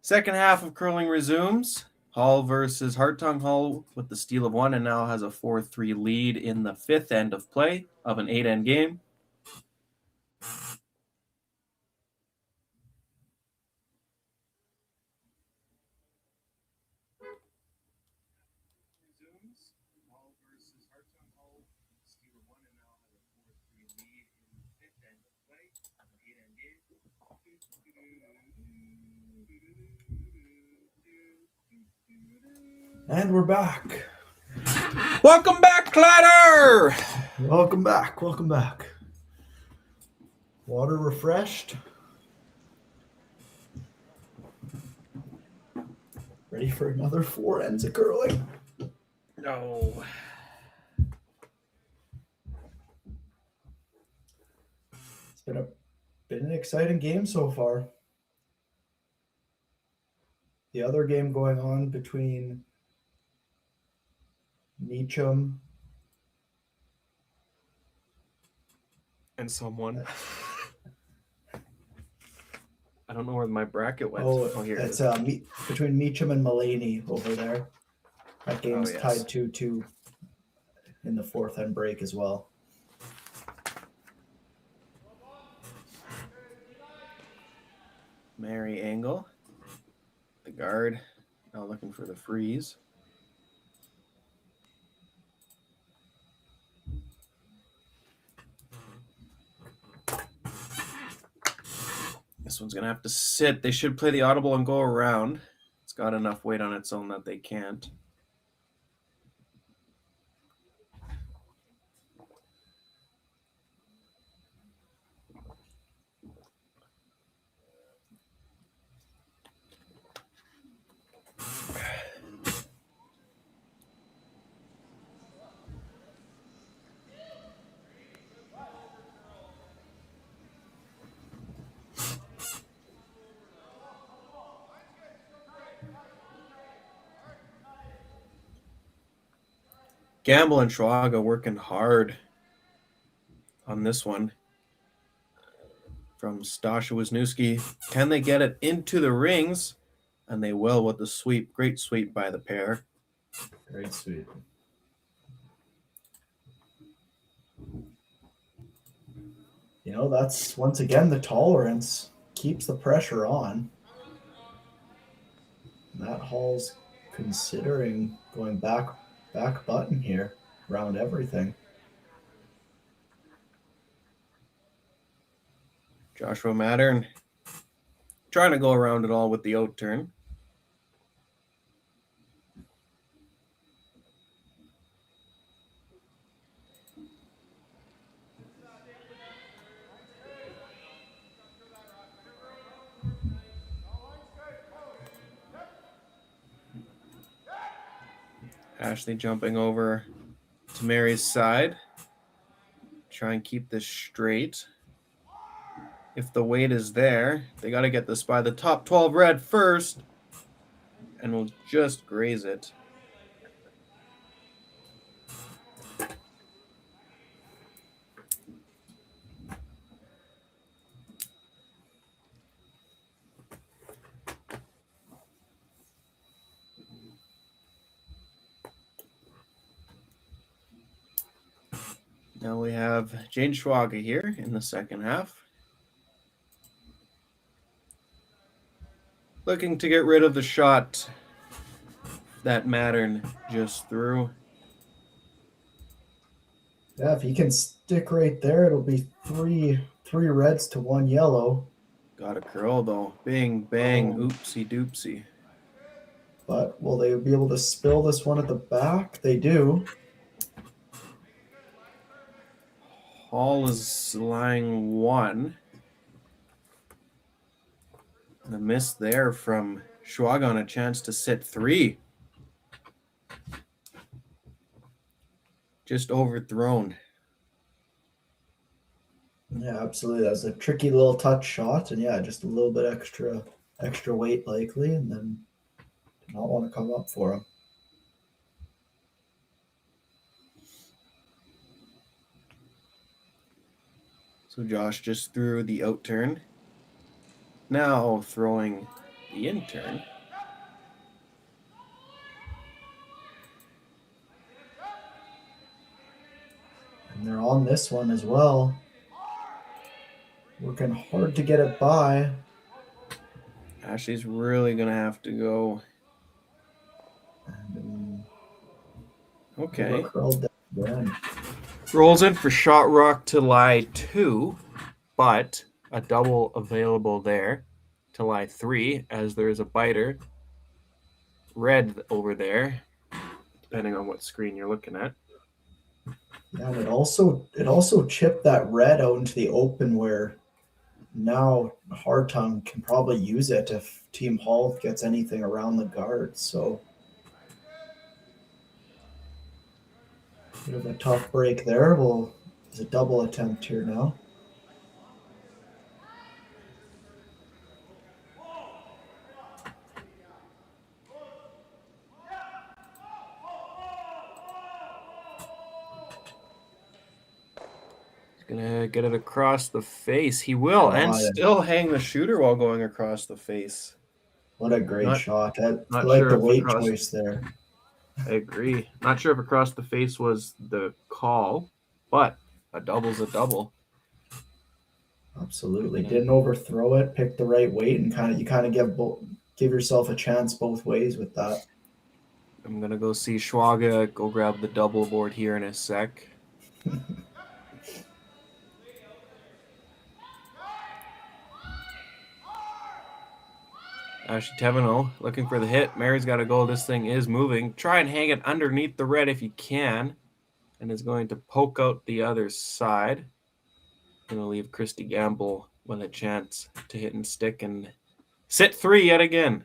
D: Second half of curling resumes. Hull versus Hartung. Hull with the steal of 1 and now has a 4-3 lead in the 5th end of play of an 8-end game.
E: And we're back.
D: Welcome back, Clatter!
E: Welcome back. Welcome back. Water refreshed. Ready for another 4 ends of curling.
D: No.
E: It's been an exciting game so far. The other game going on between Meacham
D: And someone. I don't know where my bracket went. Here it
E: it's
D: is.
E: between Meacham and Mulaney over there. That game's
D: yes.
E: tied 2-2 in the 4th end break as well.
D: Mary Angle. The guard. Now looking for the freeze. This one's going to have to sit. They should play the audible and go around. It's got enough weight on its own that they can't. Gamble and Schwaga working hard on this one. From Stasha Wisniewski. Can they get it into the rings? And they will with the sweep. Great sweep by the pair.
E: Great sweep. You know, that's once again the tolerance keeps the pressure on. Matt Hall's considering going back button here around everything.
D: Joshua Mattern trying to go around it all with the out turn. Ashley jumping over to Mary's side. Try and keep this straight. If the weight is there, they got to get this by the top 12 red first. And we'll just graze it. Now we have Jane Schwaga here in the second half. Looking to get rid of the shot that Mattern just threw.
E: Yeah, if he can stick right there, it'll be three reds to 1 yellow.
D: Got a curl though. Bing, bang, oopsie doopsie.
E: But will they be able to spill this one at the back? They do.
D: Hall is lying 1. And a miss there from Schwaga on a chance to sit 3. Just overthrown.
E: Yeah, absolutely. That was a tricky little touch shot, and yeah, just a little bit extra weight likely, and then did not want to come up for him.
D: So Josh just threw the out turn. Now throwing the in turn.
E: And they're on this one as well. Working hard to get it by.
D: Ashley's really going to have to go.
E: And,
D: Okay.
E: curled down.
D: Rolls in for shot rock to lie 2, but a double available there to lie 3, as there is a biter red over there, depending on what screen you're looking at.
E: Yeah, and it also chipped that red out into the open where now Hartung can probably use it if Team Hall gets anything around the guard. So bit of a tough break there. Well, it's a double attempt here now.
D: Gonna get it across the face. He will, and still hang the shooter while going across the face.
E: What a great shot. I
D: not
E: like
D: sure
E: the
D: if
E: weight
D: across-
E: choice there.
D: I agree. Not sure if across the face was the call, but a double's a double.
E: Absolutely. Didn't overthrow it, picked the right weight, and you kind of give yourself a chance both ways with that.
D: I'm gonna go see Schwaga go grab the double board here in a sec. Ashley Teveno looking for the hit. Mary's got a goal. This thing is moving. Try and hang it underneath the red if you can. And is going to poke out the other side. Going to leave Christy Gamble with a chance to hit and stick and sit 3 yet again.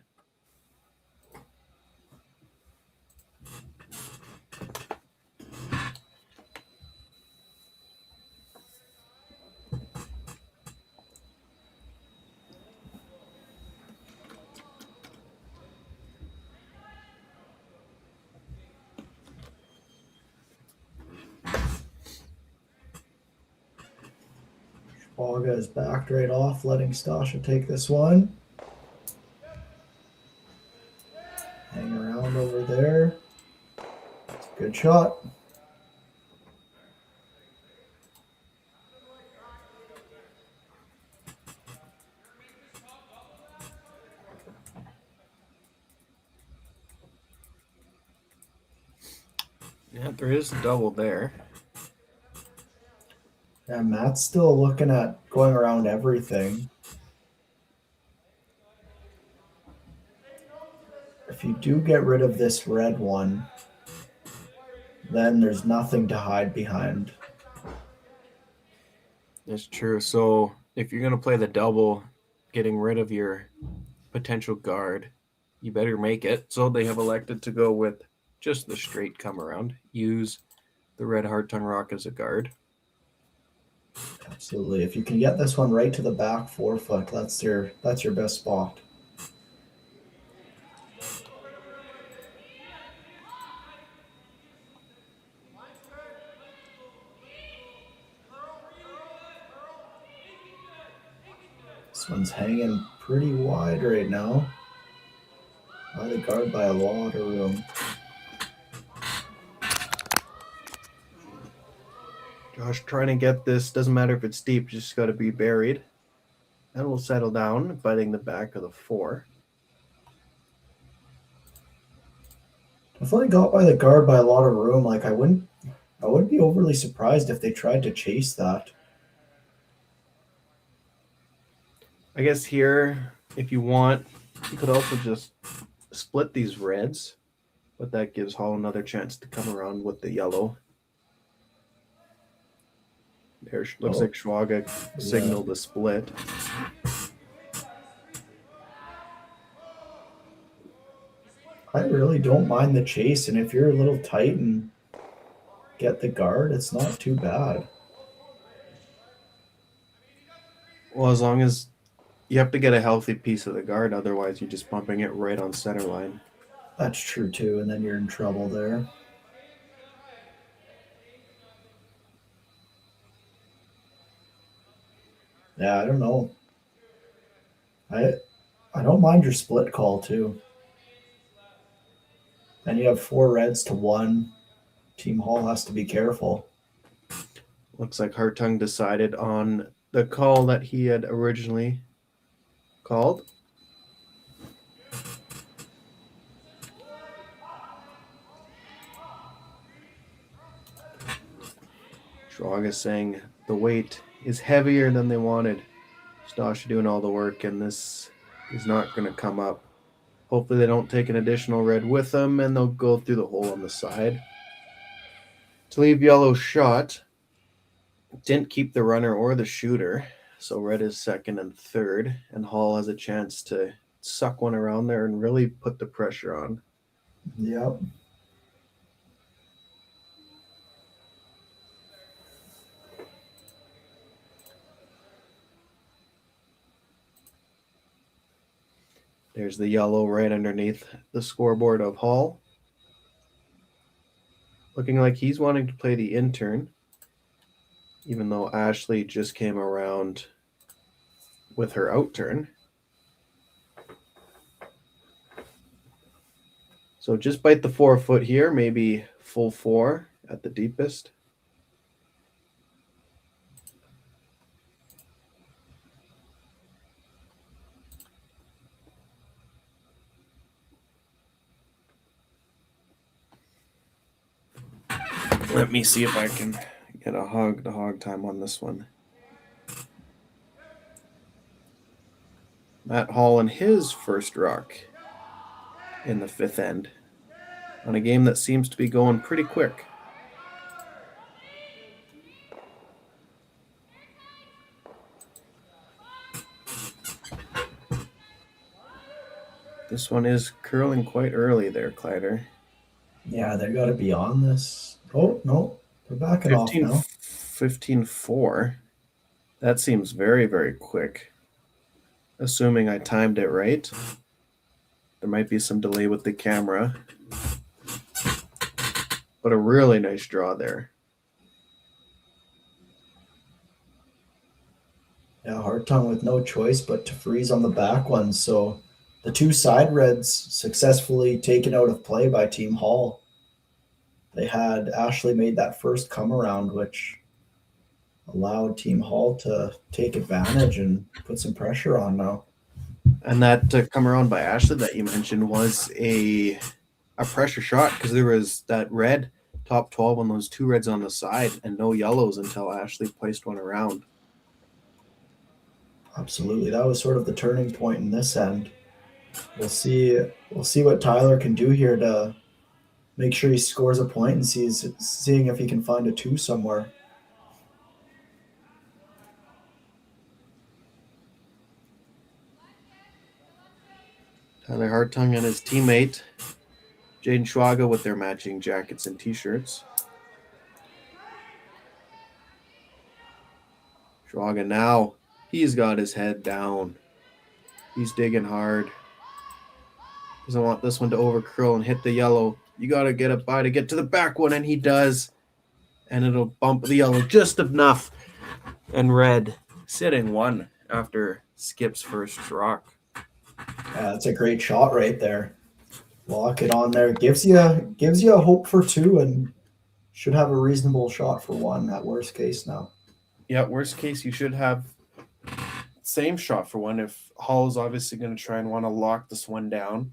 E: Schwaga is backed right off, letting Stasha take this one. Hang around over there. Good shot.
D: Yeah, there is a double there.
E: Yeah, Matt's still looking at going around everything. If you do get rid of this red one, then there's nothing to hide behind.
D: That's true. So if you're going to play the double, getting rid of your potential guard, you better make it. So they have elected to go with just the straight come around. Use the red Hartung Rock as a guard.
E: Absolutely. If you can get this one right to the back 4 foot, that's your best spot. This one's hanging pretty wide right now. By the guard by a lot of room.
D: Josh trying to get this. Doesn't matter if it's deep, just got to be buried. That will settle down, biting the back of the 4.
E: Definitely got by the guard by a lot of room. Like I wouldn't be overly surprised if they tried to chase that.
D: I guess here, if you want, you could also just split these reds, but that gives Hall another chance to come around with the yellow. There looks like Schwaga signaled a split.
E: I really don't mind the chase, and if you're a little tight and get the guard, it's not too bad.
D: Well, as long as you have to get a healthy piece of the guard, otherwise you're just bumping it right on center line.
E: That's true too, and then you're in trouble there. Yeah, I don't know. I don't mind your split call too. And you have 4 reds to 1. Team Hall has to be careful.
D: Looks like Hartung decided on the call that he had originally called. Schwag saying the weight is heavier than they wanted. Stosh doing all the work, and this is not going to come up. Hopefully they don't take an additional red with them, and they'll go through the hole on the side. To leave yellow shot. Didn't keep the runner or the shooter, so red is second and third, and Hall has a chance to suck one around there and really put the pressure on.
E: Yep.
D: There's the yellow right underneath the scoreboard of Hall. Looking like he's wanting to play the intern, even though Ashley just came around with her out turn. So just bite the 4 foot here, maybe full 4 at the deepest. Let me see if I can get the hog time on this one. Matt Hall in his first rock in the 5th end on a game that seems to be going pretty quick. This one is curling quite early there, Kleider.
E: Yeah, they got to be on this. Oh, no. They're backing off now.
D: 15-4. That seems very, very quick. Assuming I timed it right. There might be some delay with the camera. But a really nice draw there.
E: Yeah, Hartung with no choice but to freeze on the back one. So the 2 side reds successfully taken out of play by Team Hall. They had Ashley made that first come around, which allowed Team Hall to take advantage and put some pressure on now.
D: And that come around by Ashley that you mentioned was a pressure shot, because there was that red top 12 on those 2 reds on the side and no yellows until Ashley placed one around.
E: Absolutely. That was sort of the turning point in this end. We'll see what Tyler can do here to make sure he scores a point and seeing if he can find a 2 somewhere.
D: Tyler Hartung and his teammate, Jaden Schwaga, with their matching jackets and t-shirts. Schwaga now, he's got his head down. He's digging hard. Doesn't want this one to overcurl and hit the yellow. You got to get up by to get to the back one, and he does. And it'll bump the yellow just enough. And red sitting 1 after Skip's first rock.
E: Yeah, that's a great shot right there. Lock it on there. Gives you a hope for 2 and should have a reasonable shot for 1 at worst case now.
D: Yeah, worst case, you should have same shot for 1 if Hall is obviously going to try and want to lock this one down.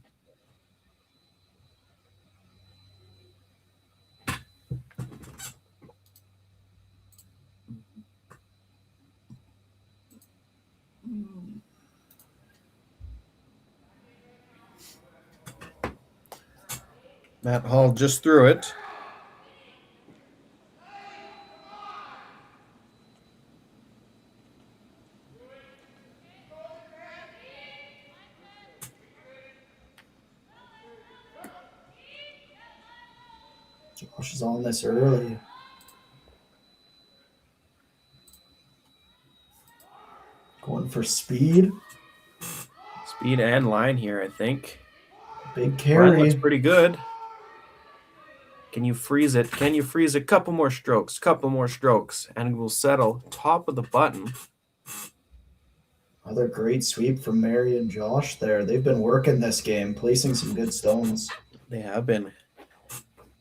D: Matt Hall just threw it.
E: Josh is on this early. Going for speed.
D: Speed and line here, I think.
E: Big
D: Brent
E: carry.
D: looks pretty good. Can you freeze it? Can you freeze a couple more strokes? And we'll settle top of the button.
E: Another great sweep from Mary and Josh there. They've been working this game, placing some good stones.
D: They have been.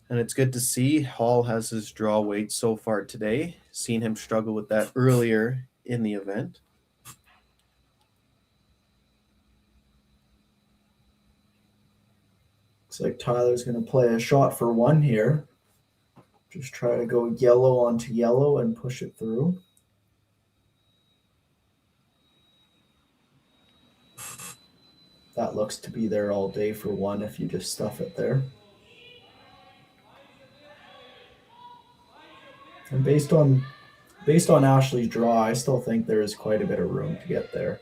D: And it's good to see Hall has his draw weight so far today. Seen him struggle with that earlier in the event.
E: Looks like Tyler's going to play a shot for one here. Just try to go yellow onto yellow and push it through. That looks to be there all day for one if you just stuff it there. And based on Ashley's draw, I still think there is quite a bit of room to get there.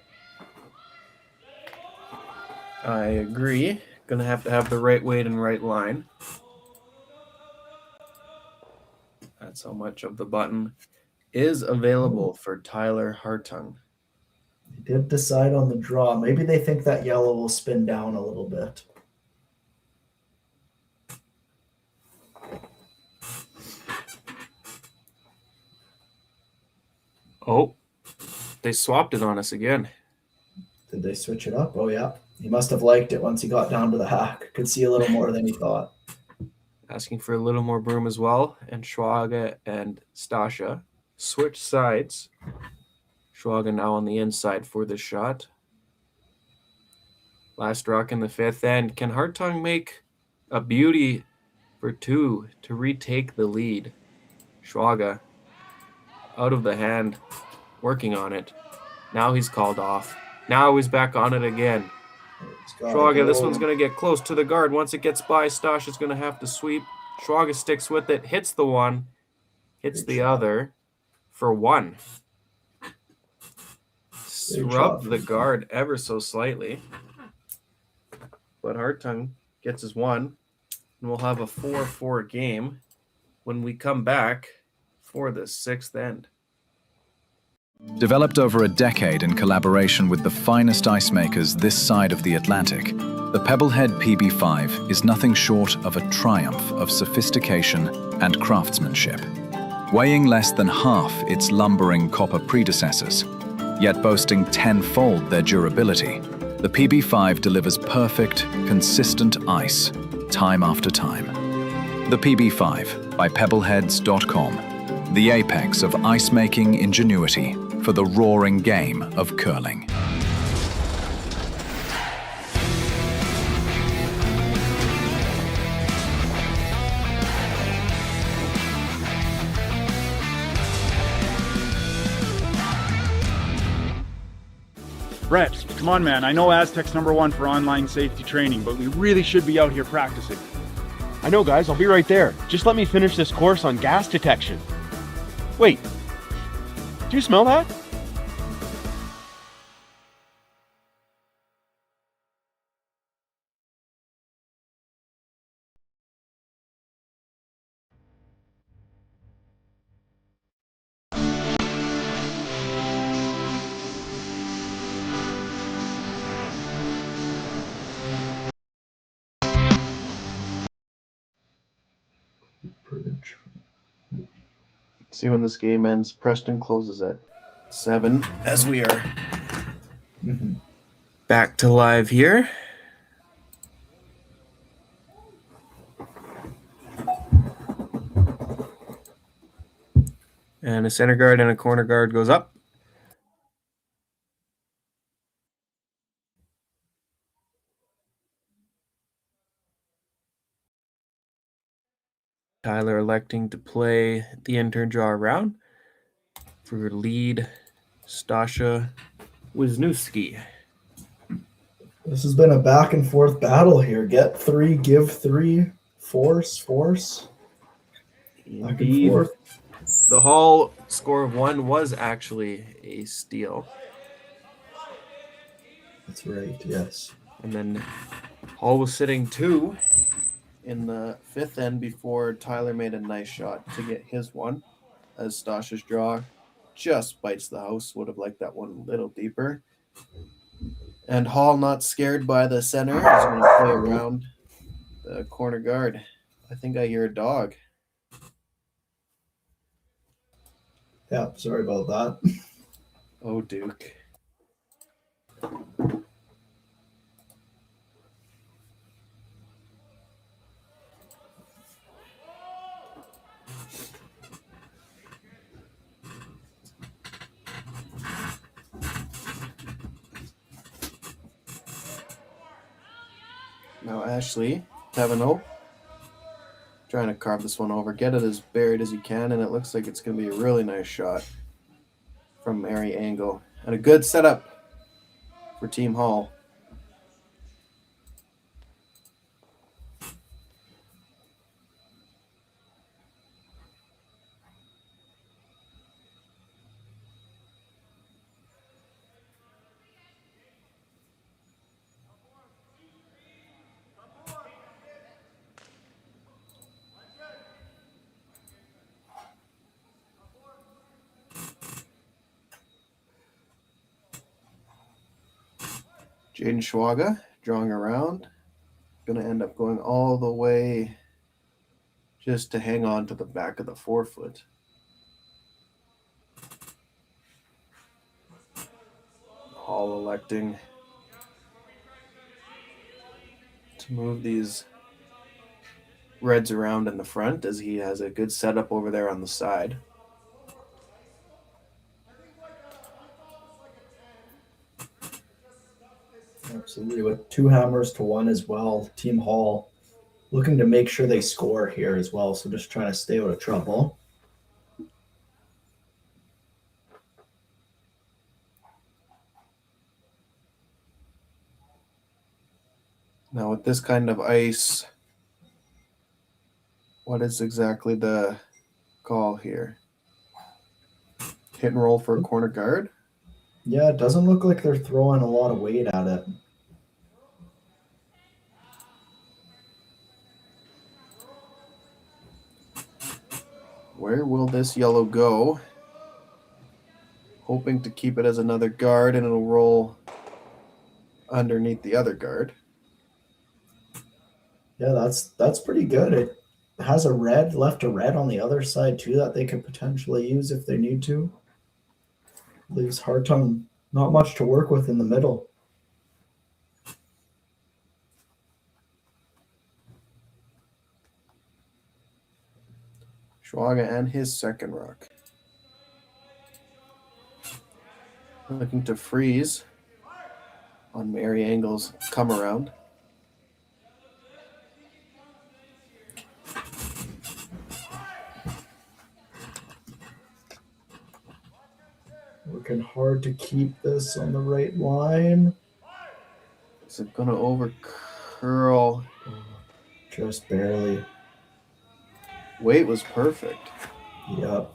D: I agree. Gonna have to have the right weight and right line. That's how much of the button is available for Tyler Hartung.
E: They did decide on the draw. Maybe they think that yellow will spin down a little bit.
D: Oh, they swapped it on us again.
E: Did they switch it up? Oh, yeah. He must have liked it once he got down to the hack. Could see a little more than he thought.
D: Asking for a little more broom as well. And Schwaga and Stasha switch sides. Schwaga now on the inside for the shot. Last rock in the fifth end. Can Hartung make a beauty for two to retake the lead? Schwaga out of the hand, working on it. Now he's called off. Now he's back on it again. Schwaga, this one's going to get close to the guard. Once it gets by, Stash is going to have to sweep. Schwaga sticks with it, hits the one, hits the other for one. Rubbed the guard ever so slightly. But Hartung gets his one, and we'll have a 4-4 game when we come back for the sixth end.
F: Developed over a decade in collaboration with the finest ice makers this side of the Atlantic, the Pebblehead PB5 is nothing short of a triumph of sophistication and craftsmanship. Weighing less than half its lumbering copper predecessors, yet boasting tenfold their durability, the PB5 delivers perfect, consistent ice, time after time. The PB5 by Pebbleheads.com, the apex of ice-making ingenuity for the roaring game of curling.
B: Brett, come on, man. I know Aztec's #1 for online safety training, but we really should be out here practicing.
A: I know, guys. I'll be right there. Just let me finish this course on gas detection. Wait. Do you smell that?
D: See when this game ends. Preston closes at 7 as we are back to live here. And a center guard and a corner guard goes up. Tyler electing to play the intern draw around for lead Stasha Wisniewski.
E: This has been a back and forth battle here. Get three, give three, force. Back and forth.
D: The Hall score of 1 was actually a steal.
E: That's right, yes.
D: And then Hall was sitting 2 in the fifth end before Tyler made a nice shot to get his one, as Stasha's draw just bites the house. Would have liked that one a little deeper. And Hall, not scared by the center, is going to play around the corner guard. I think I hear a dog.
E: Yeah, sorry about that.
D: Oh, Duke. Now Ashley, 7-0. Trying to carve this one over. Get it as buried as you can, and it looks like it's going to be a really nice shot from Mary Angle. And a good setup for Team Hall. Jaden Schwaga drawing around. Going to end up going all the way just to hang on to the back of the forefoot. Hall electing to move these reds around in the front as he has a good setup over there on the side.
E: Absolutely, with 2 hammers to 1 as well. Team Hall looking to make sure they score here as well, so just trying to stay out of trouble.
D: Now with this kind of ice, what is exactly the call here? Hit and roll for a corner guard?
E: Yeah, it doesn't look like they're throwing a lot of weight at it.
D: Where will this yellow go? Hoping to keep it as another guard, and it'll roll underneath the other guard.
E: Yeah, that's pretty good. It has a red, left a red on the other side too that they could potentially use if they need to. Leaves Hartung not much to work with in the middle.
D: Schwaga and his second rock. Looking to freeze on Mary Angle's come around.
E: Working hard to keep this on the right line.
D: Is it going to over curl?
E: Just barely.
D: Weight was perfect.
E: Yep.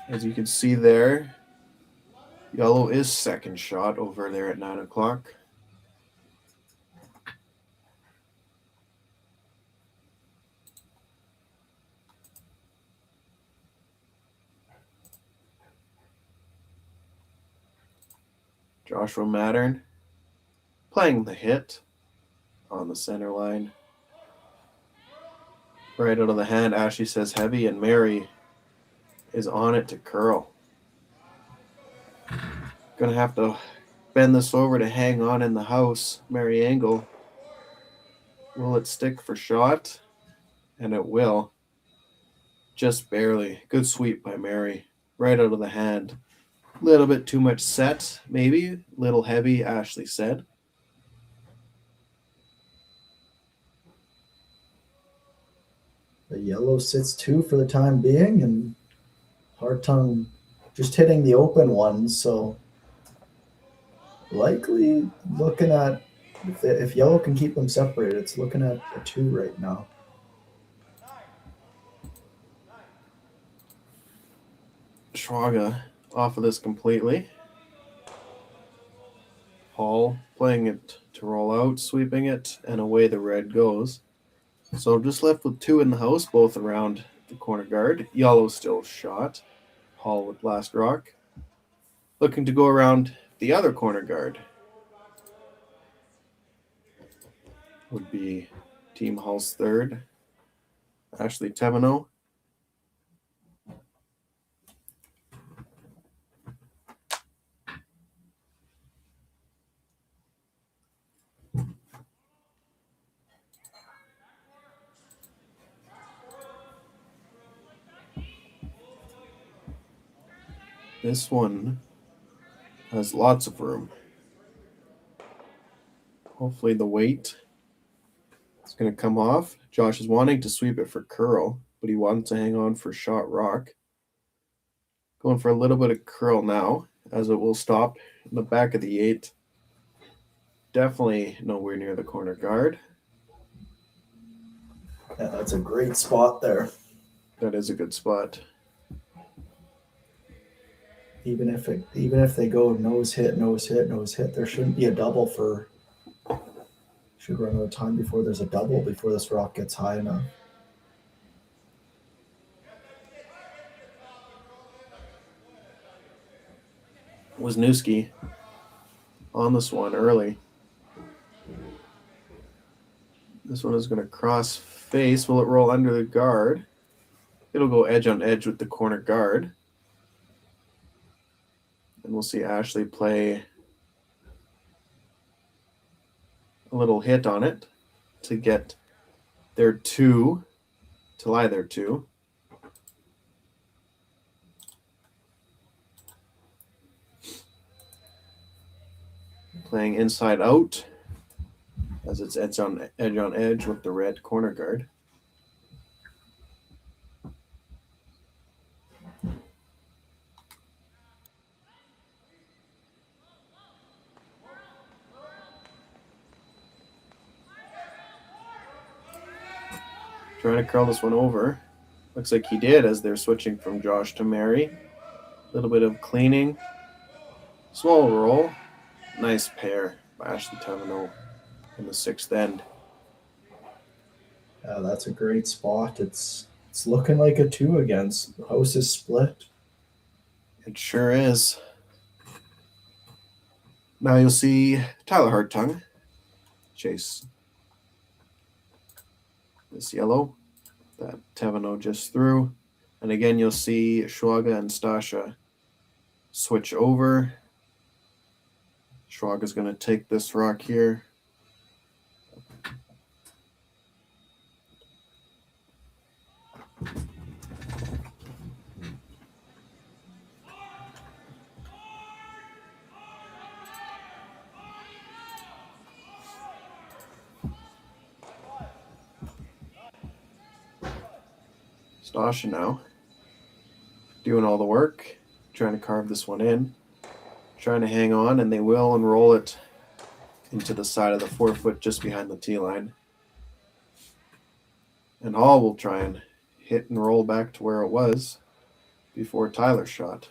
D: As you can see there, yellow is second shot over there at 9 o'clock. Joshua Mattern playing the hit on the center line. Right out of the hand, Ashley says heavy, and Mary is on it to curl. Gonna have to bend this over to hang on in the house. Mary Angle. Will it stick for shot? And it will. Just barely. Good sweep by Mary. Right out of the hand. Little bit too much set, maybe. Little heavy, Ashley said.
E: The yellow sits 2 for the time being, and Hartung just hitting the open ones, so likely looking at, if yellow can keep them separated, it's looking at a 2 right now.
D: Schwaga off of this completely. Hall playing it to roll out, sweeping it, and away the red goes. So just left with 2 in the house, both around the corner guard. Yellow still shot. Hall with last rock. Looking to go around the other corner guard. Would be Team Hall's third. Ashley Teveno. This one has lots of room. Hopefully the weight is going to come off. Josh is wanting to sweep it for curl, but he wants to hang on for shot rock. Going for a little bit of curl now, as it will stop in the back of the 8. Definitely nowhere near the corner guard.
E: Yeah, that's a great spot there.
D: That is a good spot.
E: Even if they go nose hit, there shouldn't be a double for. Should run out of time before there's a double before this rock gets high enough.
D: Wisniewski on this one early. This one is going to cross face. Will it roll under the guard? It'll go edge on edge with the corner guard. And we'll see Ashley play a little hit on it to get their 2, to lie their 2. Playing inside out as it's edge on edge with the red corner guard. Trying to curl this one over. Looks like he did as they're switching from Josh to Mary. A little bit of cleaning. Small roll. Nice pair by Ashley Taverneau in the 6th end.
E: Yeah, that's a great spot. It's looking like a 2 again. The house is split.
D: It sure is. Now you'll see Tyler Hartung chase this yellow that Taverneau just threw. And again, you'll see Schwaga and Stasha switch over. Schwaga's going to take this rock here. Stasha now doing all the work, trying to carve this one in, trying to hang on, and they will enroll it into the side of the 4-foot just behind the tee line. And Hall will try and hit and roll back to where it was before Tyler shot.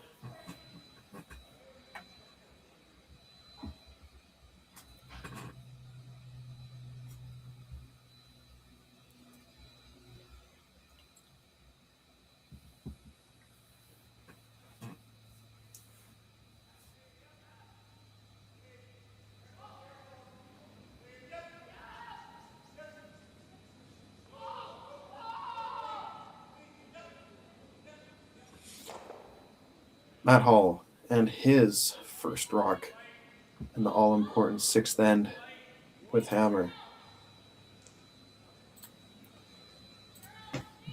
D: Matt Hall and his first rock in the all-important 6th end with hammer.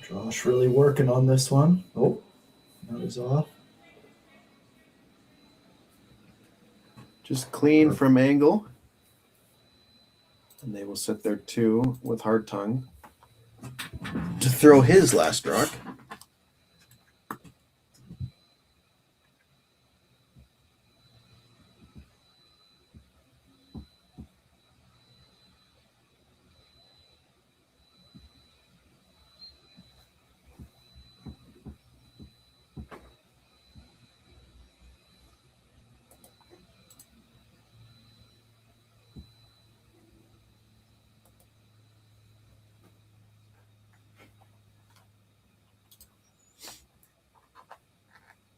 E: Josh really working on this one. Oh, that was off.
D: Just clean from angle. And they will sit there 2 with Hartung to throw his last rock.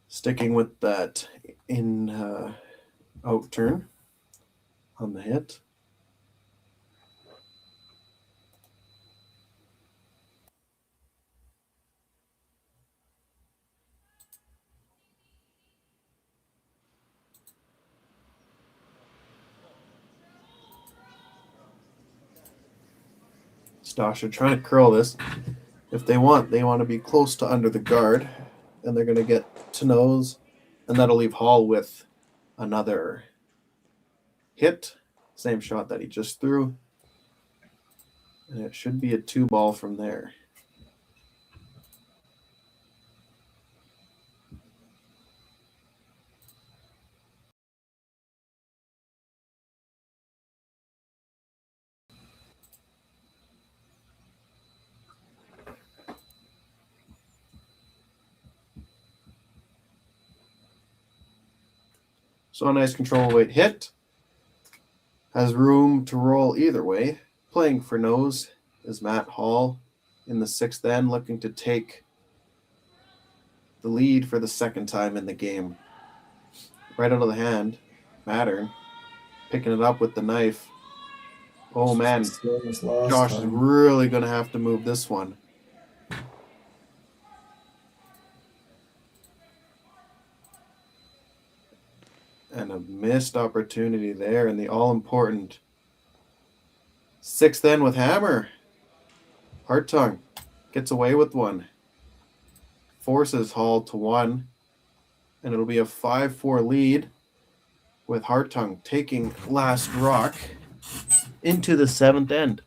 D: Sticking with that in out turn on the hit. Stasha trying to curl this. If they want to be close to under the guard, and they're going to get to nose, and that'll leave Hall with another hit Same shot that he just threw. And it should be a 2-ball from there. So a nice control weight hit. Has room to roll either way. Playing for nose is Matt Hall in the 6th end, looking to take the lead for the 2nd time in the game. Right out of the hand, Mattern picking it up with the knife. Oh man, Josh is really going to have to move this one. And a missed opportunity there in the all-important 6th end with hammer. Hartung gets away with one. Forces Hall to 1. And it'll be a 5-4 lead with Hartung taking last rock into the 7th end.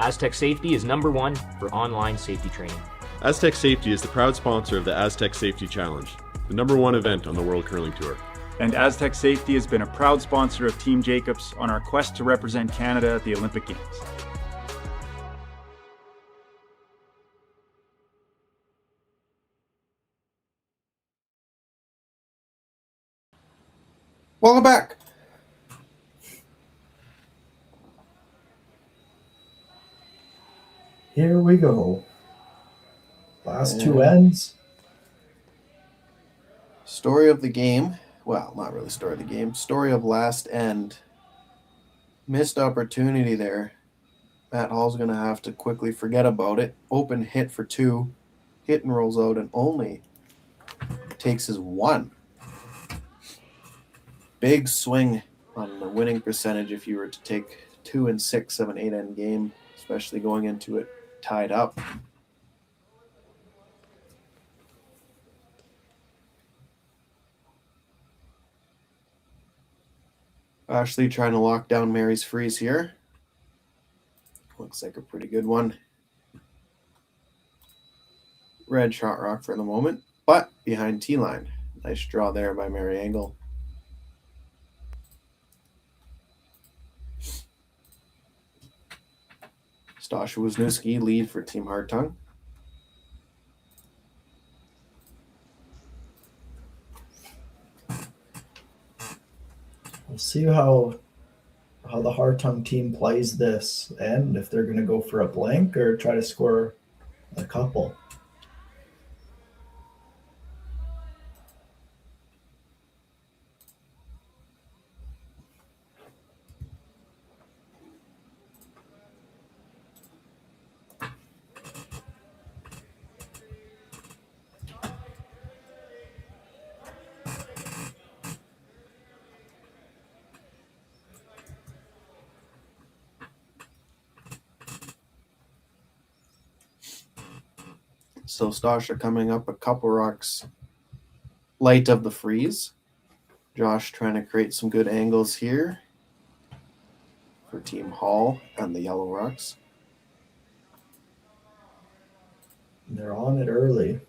C: Aztec Safety is #1 for online safety training.
A: Aztec Safety is the proud sponsor of the Aztec Safety Challenge, the #1 event on the World Curling Tour.
B: And Aztec Safety has been a proud sponsor of Team Jacobs on our quest to represent Canada at the Olympic Games.
D: Welcome back.
E: Here we go. Last 2 ends.
D: Story of the game. Well, not really story of the game. Story of last end. Missed opportunity there. Matt Hall's going to have to quickly forget about it. Open hit for 2. Hit and rolls out and only takes his 1. Big swing on the winning percentage if you were to take 2 and 6 of an 8-end game, especially going into it tied up. Ashley trying to lock down Mary's freeze here. Looks like a pretty good one. Red shot rock for the moment, but behind T-line. Nice draw there by Mary Angle. Stasha Wisniewski lead for Team Hartung.
E: We'll see how the Hartung team plays this end, if they're going to go for a blank or try to score a couple.
D: So Stasha coming up a couple rocks light of the freeze. Josh trying to create some good angles here for Team Hall and the Yellow Rocks.
E: They're on it early.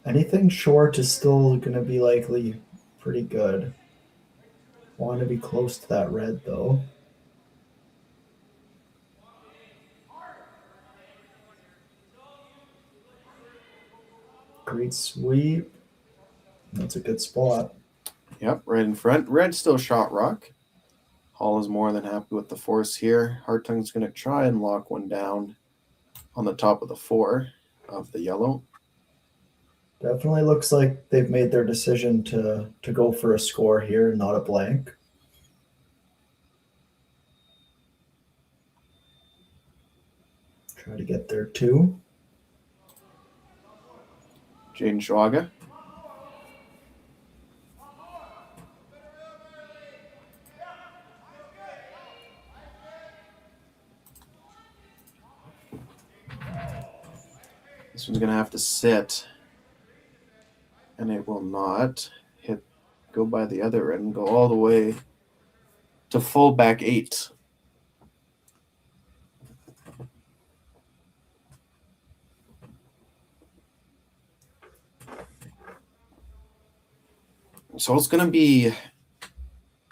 E: Anything short is still going to be likely pretty good. Want to be close to that red, though. Great sweep. That's a good spot.
D: Yep, right in front. Red still shot rock. Hall is more than happy with the force here. Hartung's going to try and lock one down on the top of the 4 of the yellow.
E: Definitely looks like they've made their decision to go for a score here, not a blank. Try to get there too.
D: Jaden Schwaga. This one's going to have to sit. And it will not go by the other end and go all the way to full back 8. So it's going to be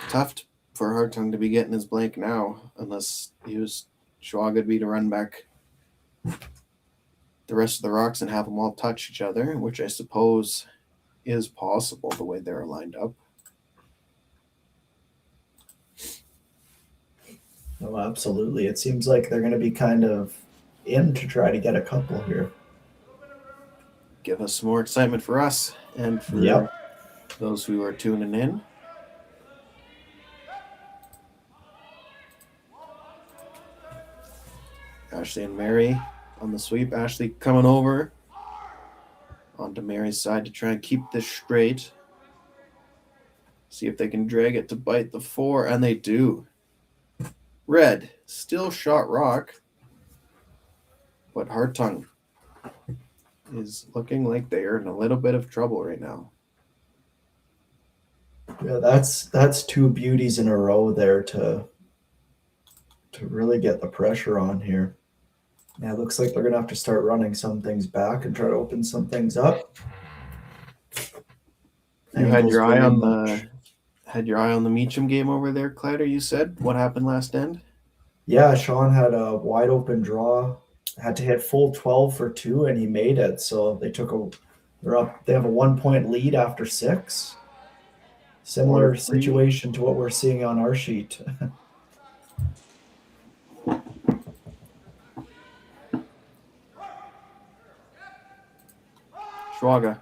D: tough for Hartung to be getting his blank now, unless he was Schwag would be to run back the rest of the rocks and have them all touch each other, which I suppose is possible the way they're lined up.
E: Oh, absolutely. It seems like they're going to be kind of in to try to get a couple here.
D: Give us some more excitement for us and for those who are tuning in. Ashley and Mary on the sweep. Ashley coming over onto Mary's side to try and keep this straight. See if they can drag it to bite the 4, and they do. Red still shot rock, but Hartung is looking like they are in a little bit of trouble right now.
E: Yeah, that's 2 beauties in a row there to really get the pressure on here. Yeah, it looks like they're gonna have to start running some things back and try to open some things up.
D: You had your eye on the Meacham game over there, Clyder, you said? What happened last end?
E: Yeah, Sean had a wide open draw, had to hit full 12 for 2, and he made it. So they have a 1-point lead after 6. Similar situation to what we're seeing on our sheet.
D: Schwaga.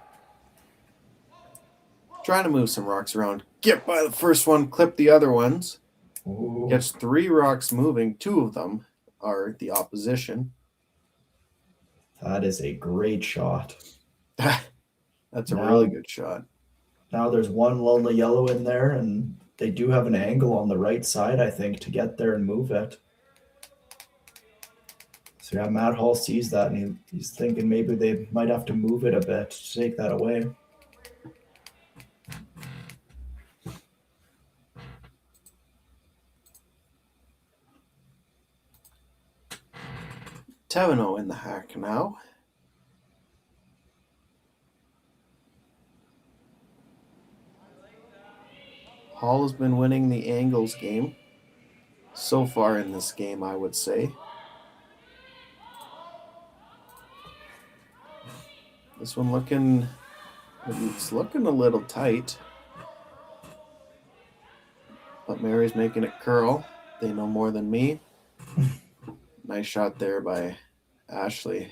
D: Trying to move some rocks around. Get by the first one, clip the other ones.
E: Ooh.
D: Gets 3 rocks moving. 2 of them are the opposition.
E: That is a great shot.
D: That's a really good shot.
E: Now there's 1 lonely yellow in there, and they do have an angle on the right side, I think, to get there and move it. So yeah, Matt Hall sees that, and he's thinking maybe they might have to move it a bit to take that away.
D: Teveno in the hack now. Hall has been winning the angles game so far in this game, I would say. This one it's looking a little tight. But Mary's making it curl. They know more than me. Nice shot there by Ashley.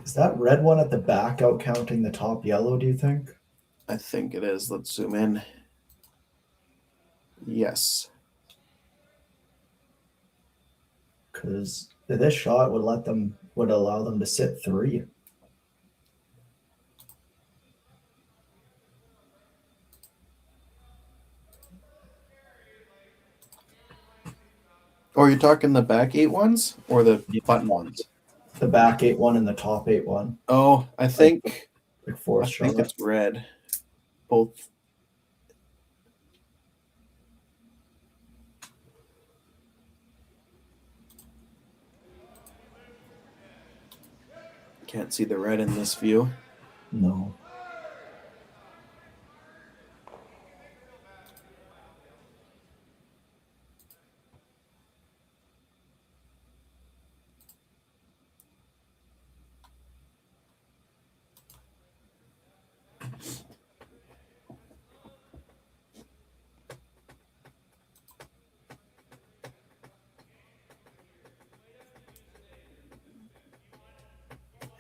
E: Is that red one at the back out counting the top yellow, do you think?
D: I think it is. Let's zoom in. Yes.
E: Because this shot would allow them to sit 3.
D: Oh, you're talking the back 8 ones or the button ones?
E: The back 8-1 and the top 8-1.
D: Oh, I think
E: fourth shot.
D: I think it's red. Both. Can't see the red in this view.
E: No.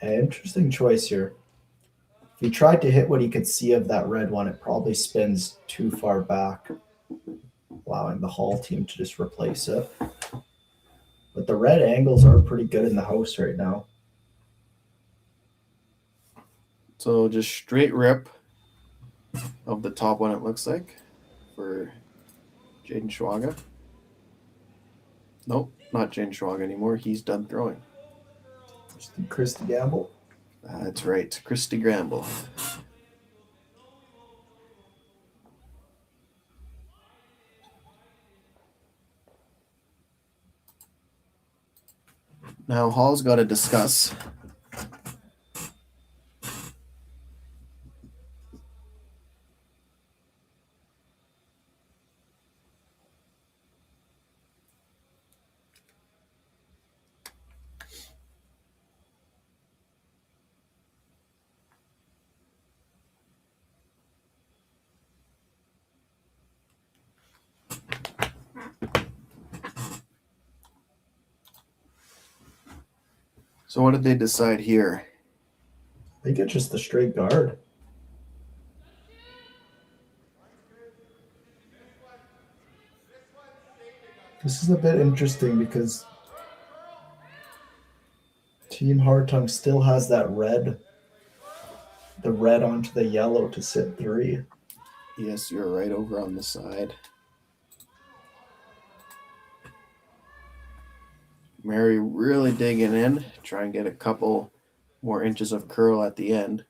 E: Interesting choice here. If he tried to hit what he could see of that red one, it probably spins too far back, allowing the Hall team to just replace it. But the red angles are pretty good in the house right now.
D: So just straight rip of the top one, it looks like, for Jaden Schwaga. Nope, not Jaden Schwaga anymore. He's done throwing.
E: Christy Gamble.
D: That's right, Christy Gramble. Now Hall's got to discuss. So what did they decide here?
E: I think it's just the straight guard. This is a bit interesting because Team Hartung still has that red, the red onto the yellow to sit 3.
D: Yes, you're right over on the side. Mary really digging in, try and get a couple more inches of curl at the end.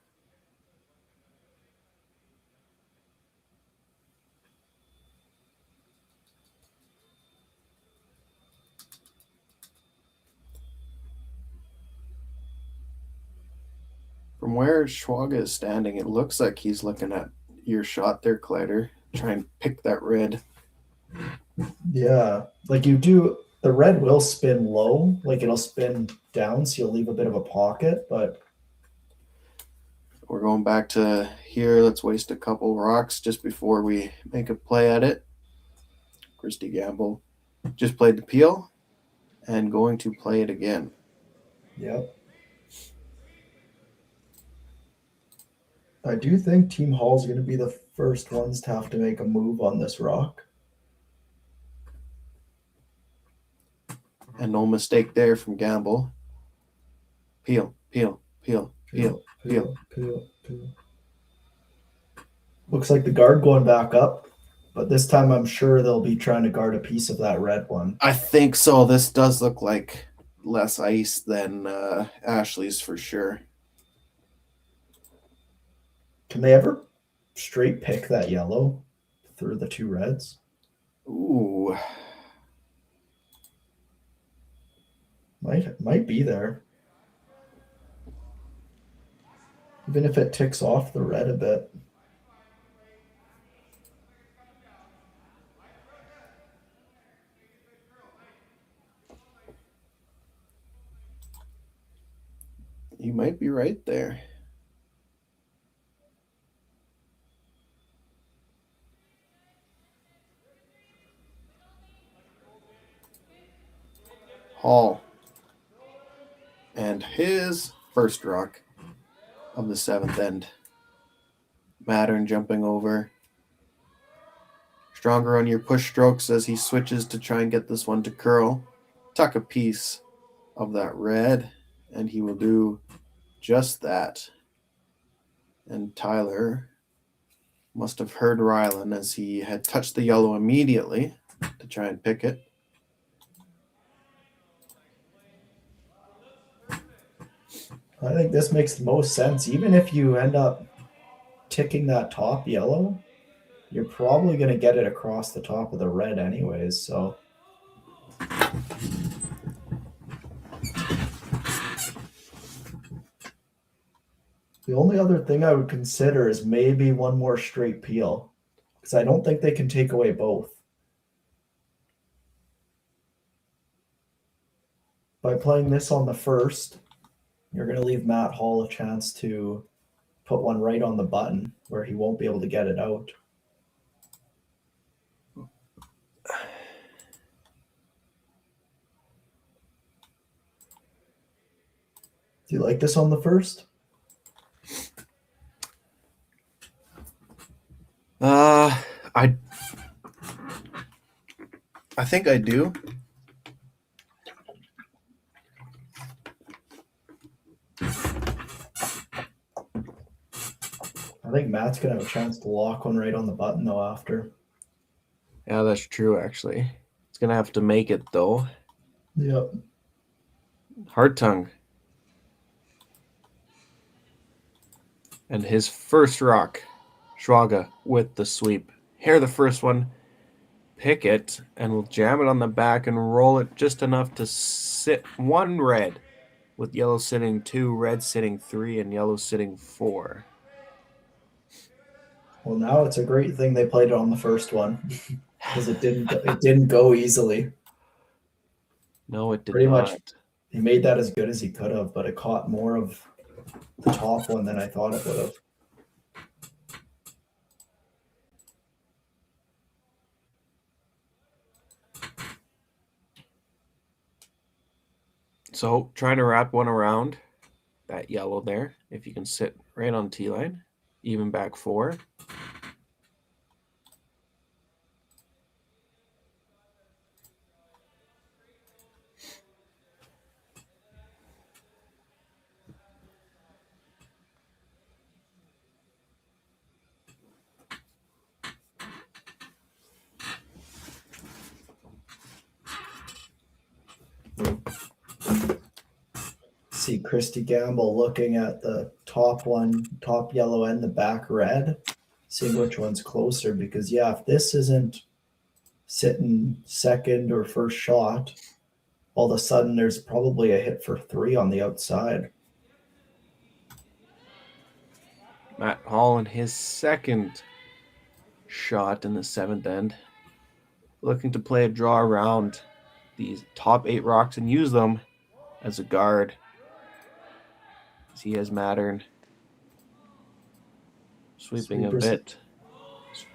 D: From where Schwaga is standing, it looks like he's looking at your shot there, Kleider. Try and pick that red.
E: Yeah, like you do. The red will spin low, like it'll spin down, so you'll leave a bit of a pocket, but
D: we're going back to here. Let's waste a couple rocks just before we make a play at it. Christy Gamble just played the peel and going to play it again.
E: Yep. I do think Team Hall's going to be the first ones to have to make a move on this rock.
D: And no mistake there from Gamble. Peel, peel, peel, peel, peel.
E: Looks like the guard going back up, but this time I'm sure they'll be trying to guard a piece of that red one.
D: I think so. This does look like less ice than Ashley's for sure.
E: Can they ever straight pick that yellow through the 2 reds?
D: Ooh.
E: Might be there. Even if it ticks off the red a bit.
D: You might be right there. Hall. And his first rock of the 7th end. Mattern jumping over. Stronger on your push strokes as he switches to try and get this one to curl. Tuck a piece of that red, and he will do just that. And Tyler must have heard Rylan as he had touched the yellow immediately to try and pick it.
E: I think this makes the most sense. Even if you end up ticking that top yellow, you're probably going to get it across the top of the red anyways, so. The only other thing I would consider is maybe one more straight peel, because I don't think they can take away both. By playing this on the first, you're going to leave Matt Hall a chance to put one right on the button where he won't be able to get it out. Do you like this on the first?
D: I think I do.
E: I think Matt's going to have a chance to lock one right on the button, though, after.
D: Yeah, that's true, actually. It's going to have to make it, though.
E: Yep.
D: Hartung. And his first rock, Schwaga with the sweep. Here, the first one. Pick it, and we'll jam it on the back and roll it just enough to sit one red, with yellow sitting 2, red sitting 3, and yellow sitting 4.
E: Well, now it's a great thing they played it on the first one, because it didn't go easily.
D: No, it did
E: Pretty
D: not.
E: much, he made that as good as he could have, but it caught more of the top one than I thought it would have.
D: So trying to wrap one around that yellow there. If you can sit right on T-line, even back 4.
E: See Christy Gamble looking at the top one, top yellow and the back red, seeing which one's closer, because yeah, if this isn't sitting second or first shot, all of a sudden there's probably a hit for 3 on the outside.
D: Matt Hall in his second shot in the 7th end. Looking to play a draw around these top 8 rocks and use them as a guard. He has Mattern sweeping a bit.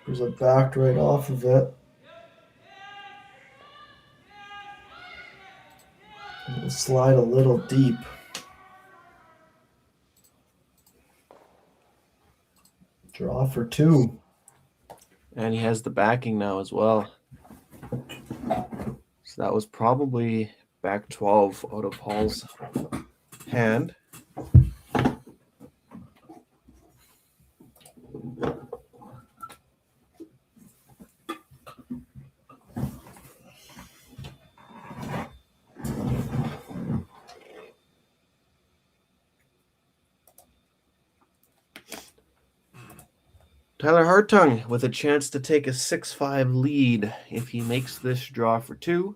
E: There's a back right off of it. It'll slide a little deep. Draw for 2.
D: And he has the backing now as well. So that was probably back 12 out of Hall's hand. Tyler Hartung with a chance to take a 6-5 lead if he makes this draw for 2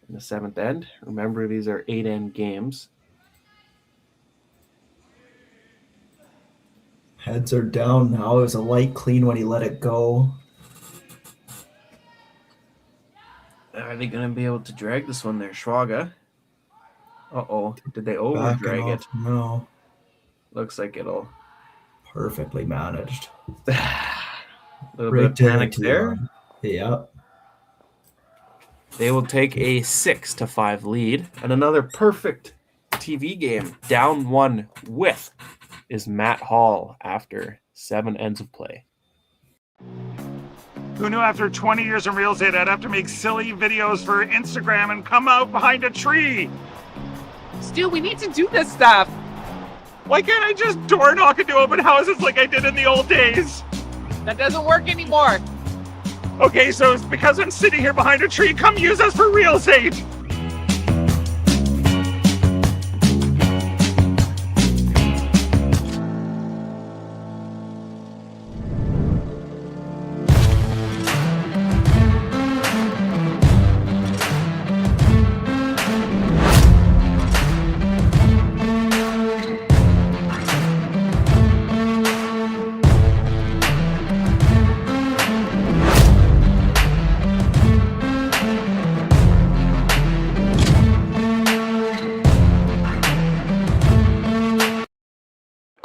D: in the 7th end. Remember, these are 8-end games.
E: Heads are down now. It was a light clean when he let it go.
D: Are they going to be able to drag this one there, Schwaga? Uh-oh. Did they over-drag it?
E: No.
D: Looks like it'll...
E: Perfectly managed.
D: A little bit of panic there.
E: Yeah.
D: They will take a 6-5 lead. And another perfect TV game. Down 1 with is Matt Hall after 7 ends of play.
G: Who knew after 20 years in real estate I'd have to make silly videos for Instagram and come out behind a tree?
H: Stu, we need to do this stuff.
G: Why can't I just door knock into open houses like I did in the old days?
H: That doesn't work anymore.
G: Okay, so it's because I'm sitting here behind a tree. Come use us for real estate.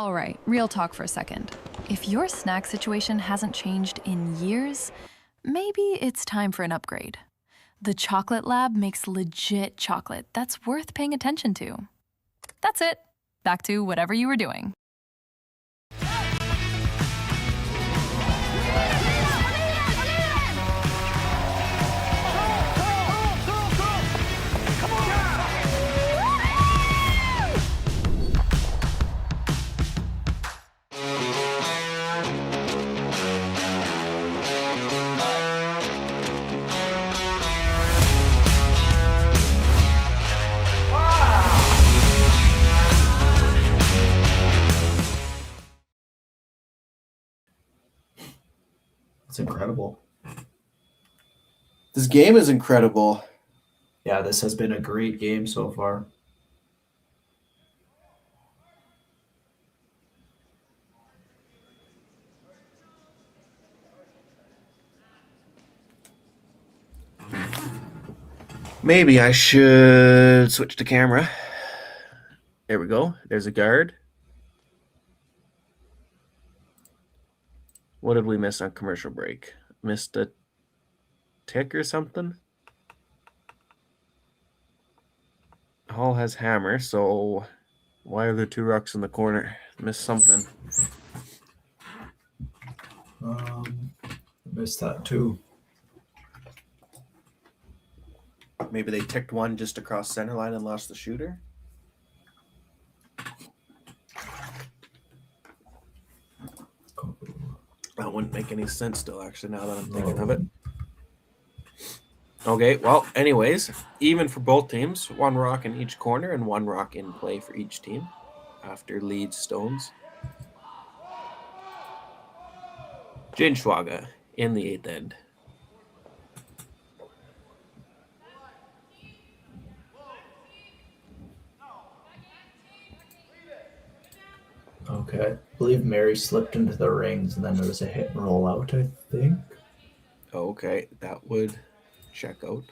I: All right, real talk for a second. If your snack situation hasn't changed in years, maybe it's time for an upgrade. The Chocolate Lab makes legit chocolate that's worth paying attention to. That's it. Back to whatever you were doing.
E: It's incredible.
D: This game is incredible.
E: Yeah, this has been a great game so far.
D: Maybe I should switch to camera. There we go. There's a guard. What did we miss on commercial break? Missed a tick or something? Hall has hammer, so why are there 2 rucks in the corner? Missed something.
E: Missed that too.
D: Maybe they ticked one just across center line and lost the shooter. That wouldn't make any sense still, actually, now that I'm thinking of it. Okay, well, anyways, even for both teams, 1 rock in each corner and 1 rock in play for each team after lead stones. Jinschwaga in the 8th end.
E: Okay. I believe Mary slipped into the rings and then there was a hit and roll out, I think.
D: Okay, that would check out.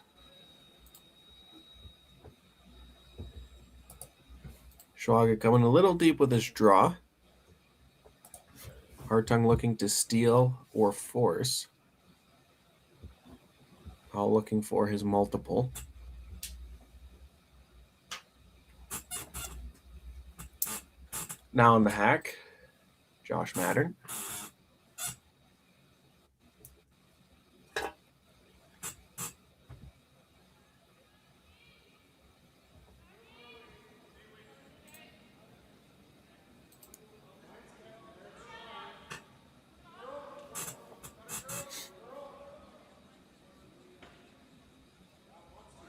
D: Schwager coming a little deep with his draw. Hartung looking to steal or force. All looking for his multiple. Now in the hack, Josh Mattern.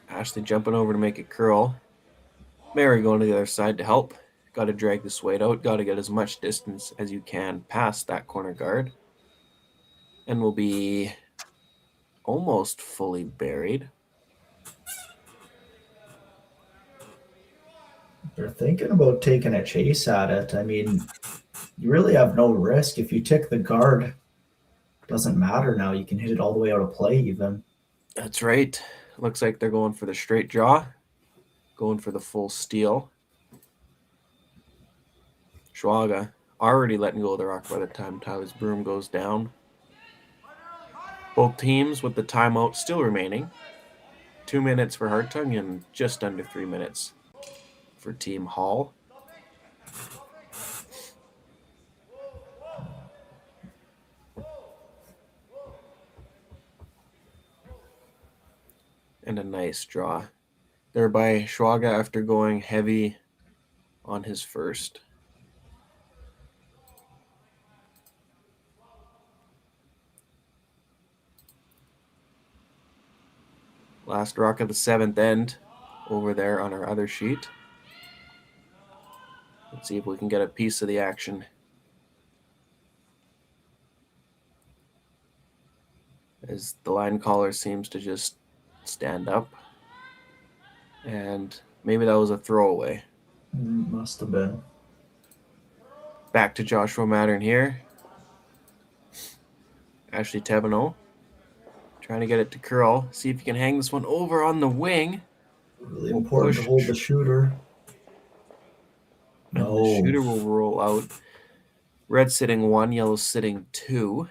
D: Ashley jumping over to make it curl. Mary going to the other side to help. Got to drag this weight out. Got to get as much distance as you can past that corner guard. And we'll be almost fully buried.
E: They're thinking about taking a chase at it. I mean, you really have no risk. If you tick the guard, doesn't matter now. You can hit it all the way out of play even.
D: That's right. Looks like they're going for the straight draw. Going for the full steal. Schwaga already letting go of the rock by the time Tyler's broom goes down. Both teams with the timeout still remaining. 2 minutes for Hartung and just under 3 minutes for Team Hall. And a nice draw there by Schwaga after going heavy on his first. Last rock of the 7th end over there on our other sheet. Let's see if we can get a piece of the action. As the line caller seems to just stand up. And maybe that was a throwaway.
E: Must have been.
D: Back to Joshua Mattern here. Ashley Tebano. Trying to get it to curl. See if you can hang this one over on the wing.
E: Really important to hold the shooter.
D: No. The shooter will roll out. Red sitting 1, yellow sitting 2.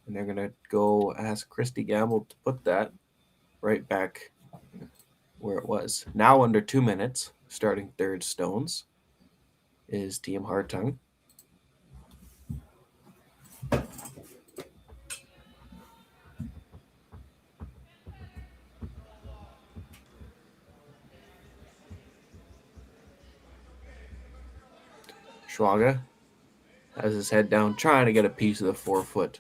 D: And they're going to go ask Christy Gamble to put that right back where it was. Now under 2 minutes, starting third stones, is Team Hartung. Schwaga has his head down, trying to get a piece of the 4-foot.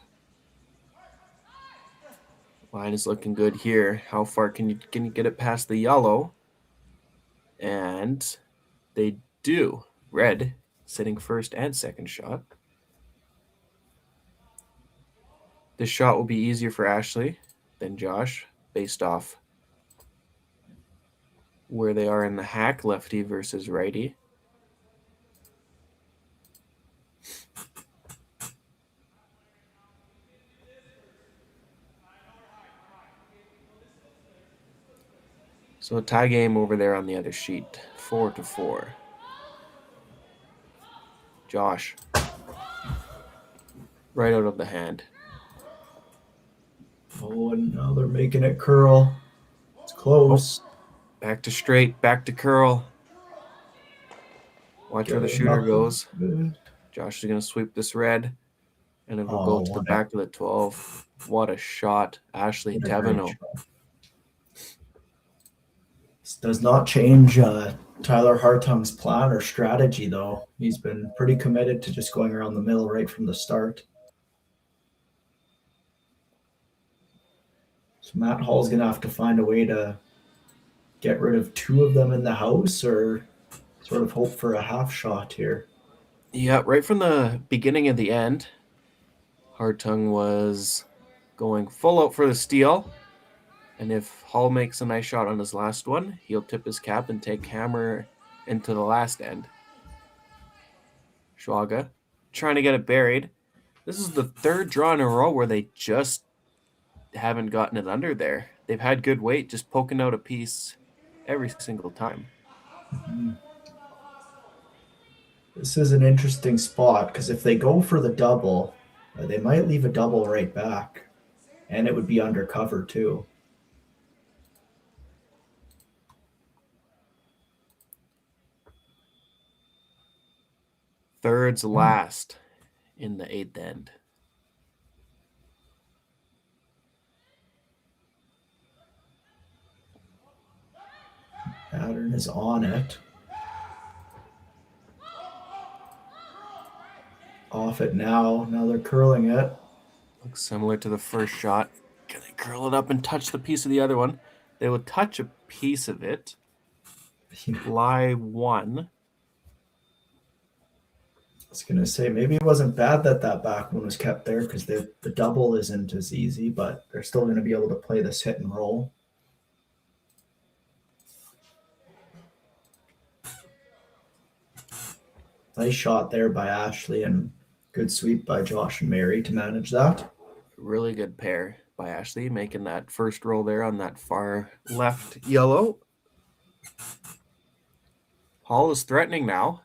D: Line is looking good here. How far can you get it past the yellow? And they do. Red sitting first and second shot. This shot will be easier for Ashley than Josh, based off where they are in the hack, lefty versus righty. So a tie game over there on the other sheet, 4-4. Josh, right out of the hand.
E: Oh, and now they're making it curl. It's close.
D: Oh, back to straight, back to curl. Watch where the shooter goes.
E: Good.
D: Josh is going to sweep this red, and it will
E: Oh,
D: go to the back of the 12. What a shot. Ashley
E: What a great
D: Teveno.
E: shot. This does not change Tyler Hartung's plan or strategy, though. He's been pretty committed to just going around the middle right from the start. So Matt Hall's going to have to find a way to get rid of 2 of them in the house, or sort of hope for a half shot here.
D: Yeah, right from the beginning of the end, Hartung was going full out for the steal. And if Hall makes a nice shot on his last one, he'll tip his cap and take hammer into the last end. Schwaga trying to get it buried. This is the 3rd draw in a row where they just haven't gotten it under there. They've had good weight, just poking out a piece every single time.
E: Mm-hmm. This is an interesting spot because if they go for the double, they might leave a double right back, and it would be undercover too.
D: Thirds last in the 8th end.
E: Pattern is on it. Off it now. Now they're curling it.
D: Looks similar to the first shot. Can they curl it up and touch the piece of the other one? They will touch a piece of it. Lie 1.
E: I was going to say, maybe it wasn't bad that back one was kept there because the double isn't as easy, but they're still going to be able to play this hit and roll. Nice shot there by Ashley and good sweep by Josh and Mary to manage that.
D: Really good pair by Ashley, making that first roll there on that far left yellow. Hall is threatening now.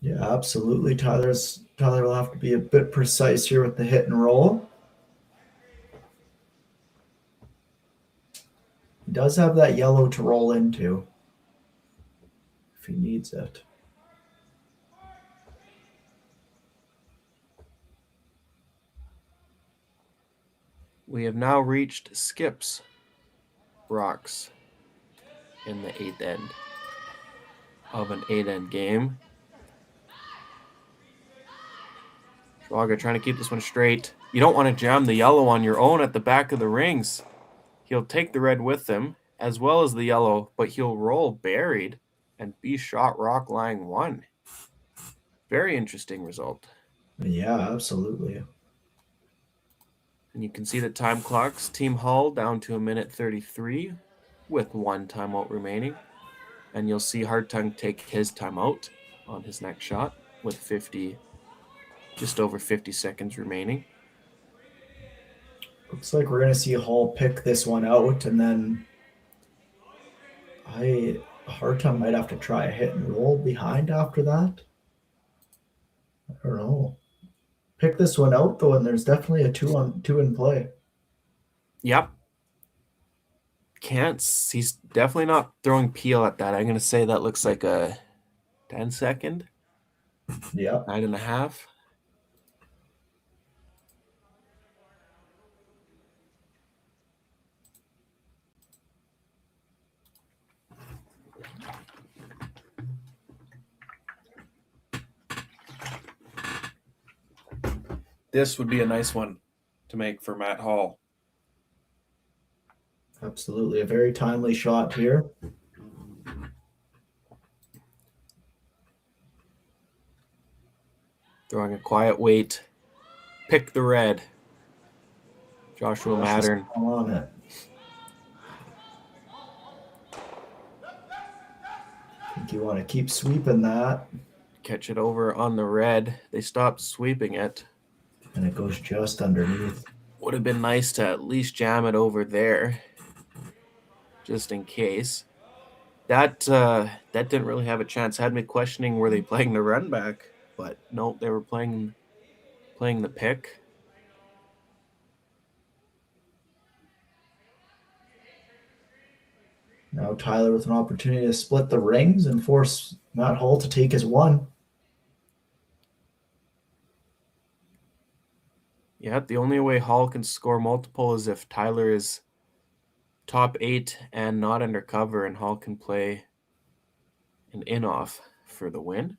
E: Yeah, absolutely. Tyler will have to be a bit precise here with the hit and roll. He does have that yellow to roll into if he needs it.
D: We have now reached Skip's rocks in the 8th end of an 8-end game. Schwager trying to keep this one straight. You don't want to jam the yellow on your own at the back of the rings. He'll take the red with him, as well as the yellow, but he'll roll buried and be shot rock lying 1. Very interesting result.
E: Yeah, absolutely.
D: And you can see the time clocks. Team Hull down to 1:33 with 1 timeout remaining. And you'll see Hartung take his timeout on his next shot with just over 50 seconds remaining.
E: Looks like we're going to see Hall pick this one out, and then Hartung might have to try a hit and roll behind after that. I don't know. Pick this one out though, and there's definitely a two in play.
D: Yep. He's definitely not throwing peel at that. I'm going to say that looks like a 10-second.
E: Yeah.
D: 9.5. This would be a nice one to make for Matt Hall.
E: Absolutely. A very timely shot here.
D: Throwing a quiet weight. Pick the red. Joshua Mattern.
E: On it. I think you want to keep sweeping that.
D: Catch it over on the red. They stopped sweeping it.
E: And it goes just underneath.
D: Would have been nice to at least jam it over there. Just in case. That didn't really have a chance. Had me questioning, were they playing the run back? But no, they were playing the pick.
E: Now Tyler with an opportunity to split the rings and force Matt Hall to take his one.
D: Yeah, the only way Hall can score multiple is if Tyler is top 8 and not undercover, and Hall can play an in-off for the win.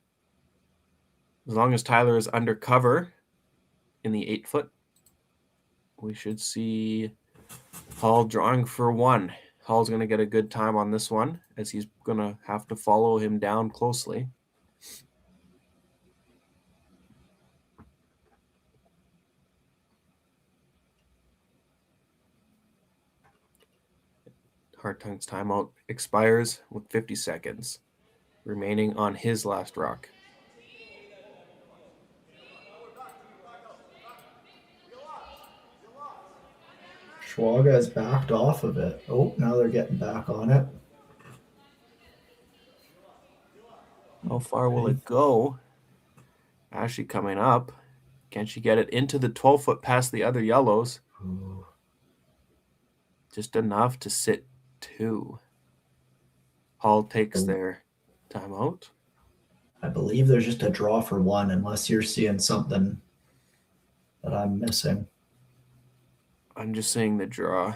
D: As long as Tyler is undercover in the 8-foot, we should see Hall drawing for 1. Hall's going to get a good time on this one, as he's going to have to follow him down closely. Hartung's timeout expires with 50 seconds remaining on his last rock.
E: Schwaga has backed off of it. Oh, now they're getting back on it.
D: How far will it go? Ashley coming up. Can she get it into the 12-foot past the other yellows?
E: Ooh.
D: Just enough to sit 2. Hall takes their timeout.
E: I believe there's just a draw for 1, unless you're seeing something that I'm missing.
D: I'm just seeing the draw.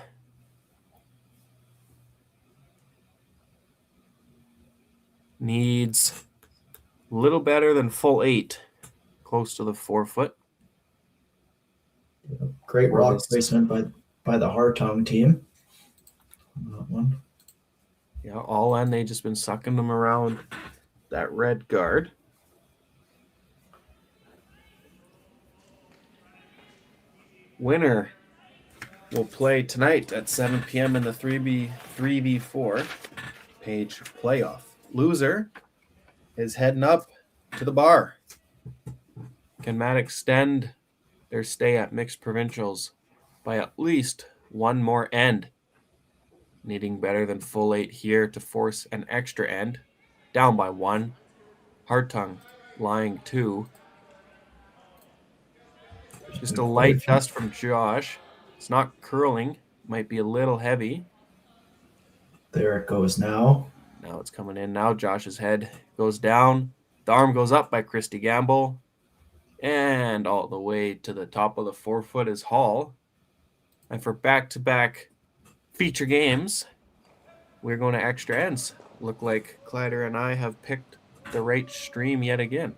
D: Needs a little better than full 8. Close to the 4-foot.
E: Great rock placement by the Hartung team. That one.
D: Yeah, all in. They just been sucking them around that red guard. Winner will play tonight at 7 p.m. in the 3v4 page playoff. Loser is heading up to the bar. Can Matt extend their stay at Mixed Provincials by at least one more end? Needing better than full 8 here to force an extra end. Down by 1. Hartung lying 2. Just a light dust from Josh. It's not curling. Might be a little heavy.
E: There it goes now.
D: Now it's coming in. Now Josh's head goes down. The arm goes up by Christy Gamble. And all the way to the top of the 4-foot is Hall. And for back-to-back feature games, we're going to extra ends. Look like Kleider and I have picked the right stream yet again.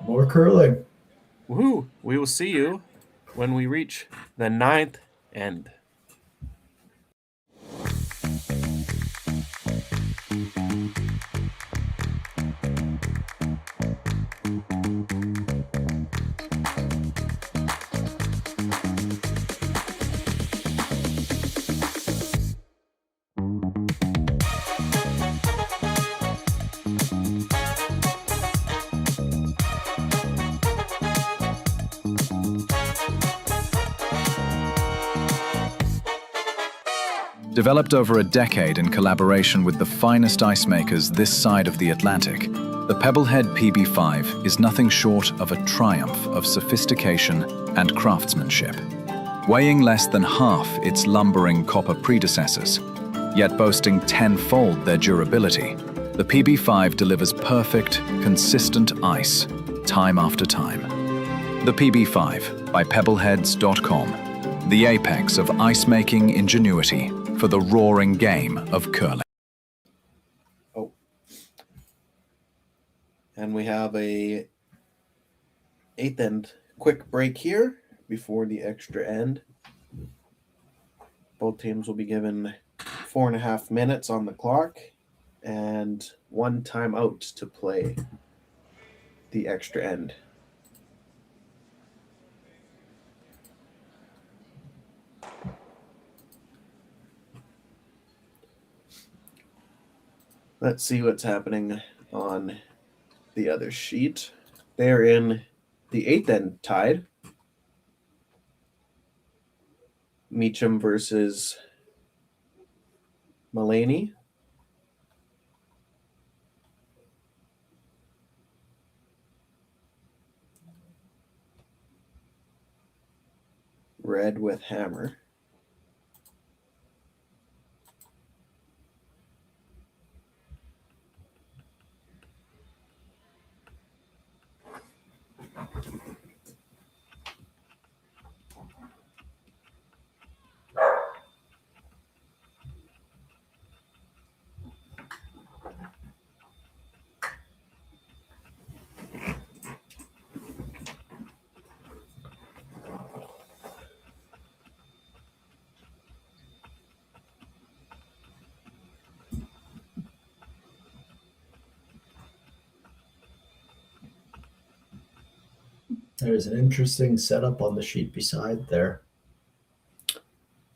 E: More curling.
D: Woohoo! We will see you when we reach the 9th end.
F: Developed over a decade in collaboration with the finest ice makers this side of the Atlantic, The Pebblehead PB5 is nothing short of a triumph of sophistication and craftsmanship. Weighing less than half its lumbering copper predecessors, yet boasting tenfold their durability, the PB5 delivers perfect, consistent ice, time after time. The PB5 by pebbleheads.com, the apex of ice-making ingenuity for the roaring game of curling.
D: Oh. And we have a 8th end quick break here before the extra end. Both teams will be given 4.5 minutes on the clock and 1 timeout to play the extra end. Let's see what's happening on the other sheet. They're in the 8th end tied. Meacham versus Mulaney. Red with hammer.
E: There's an interesting setup on the sheet beside there.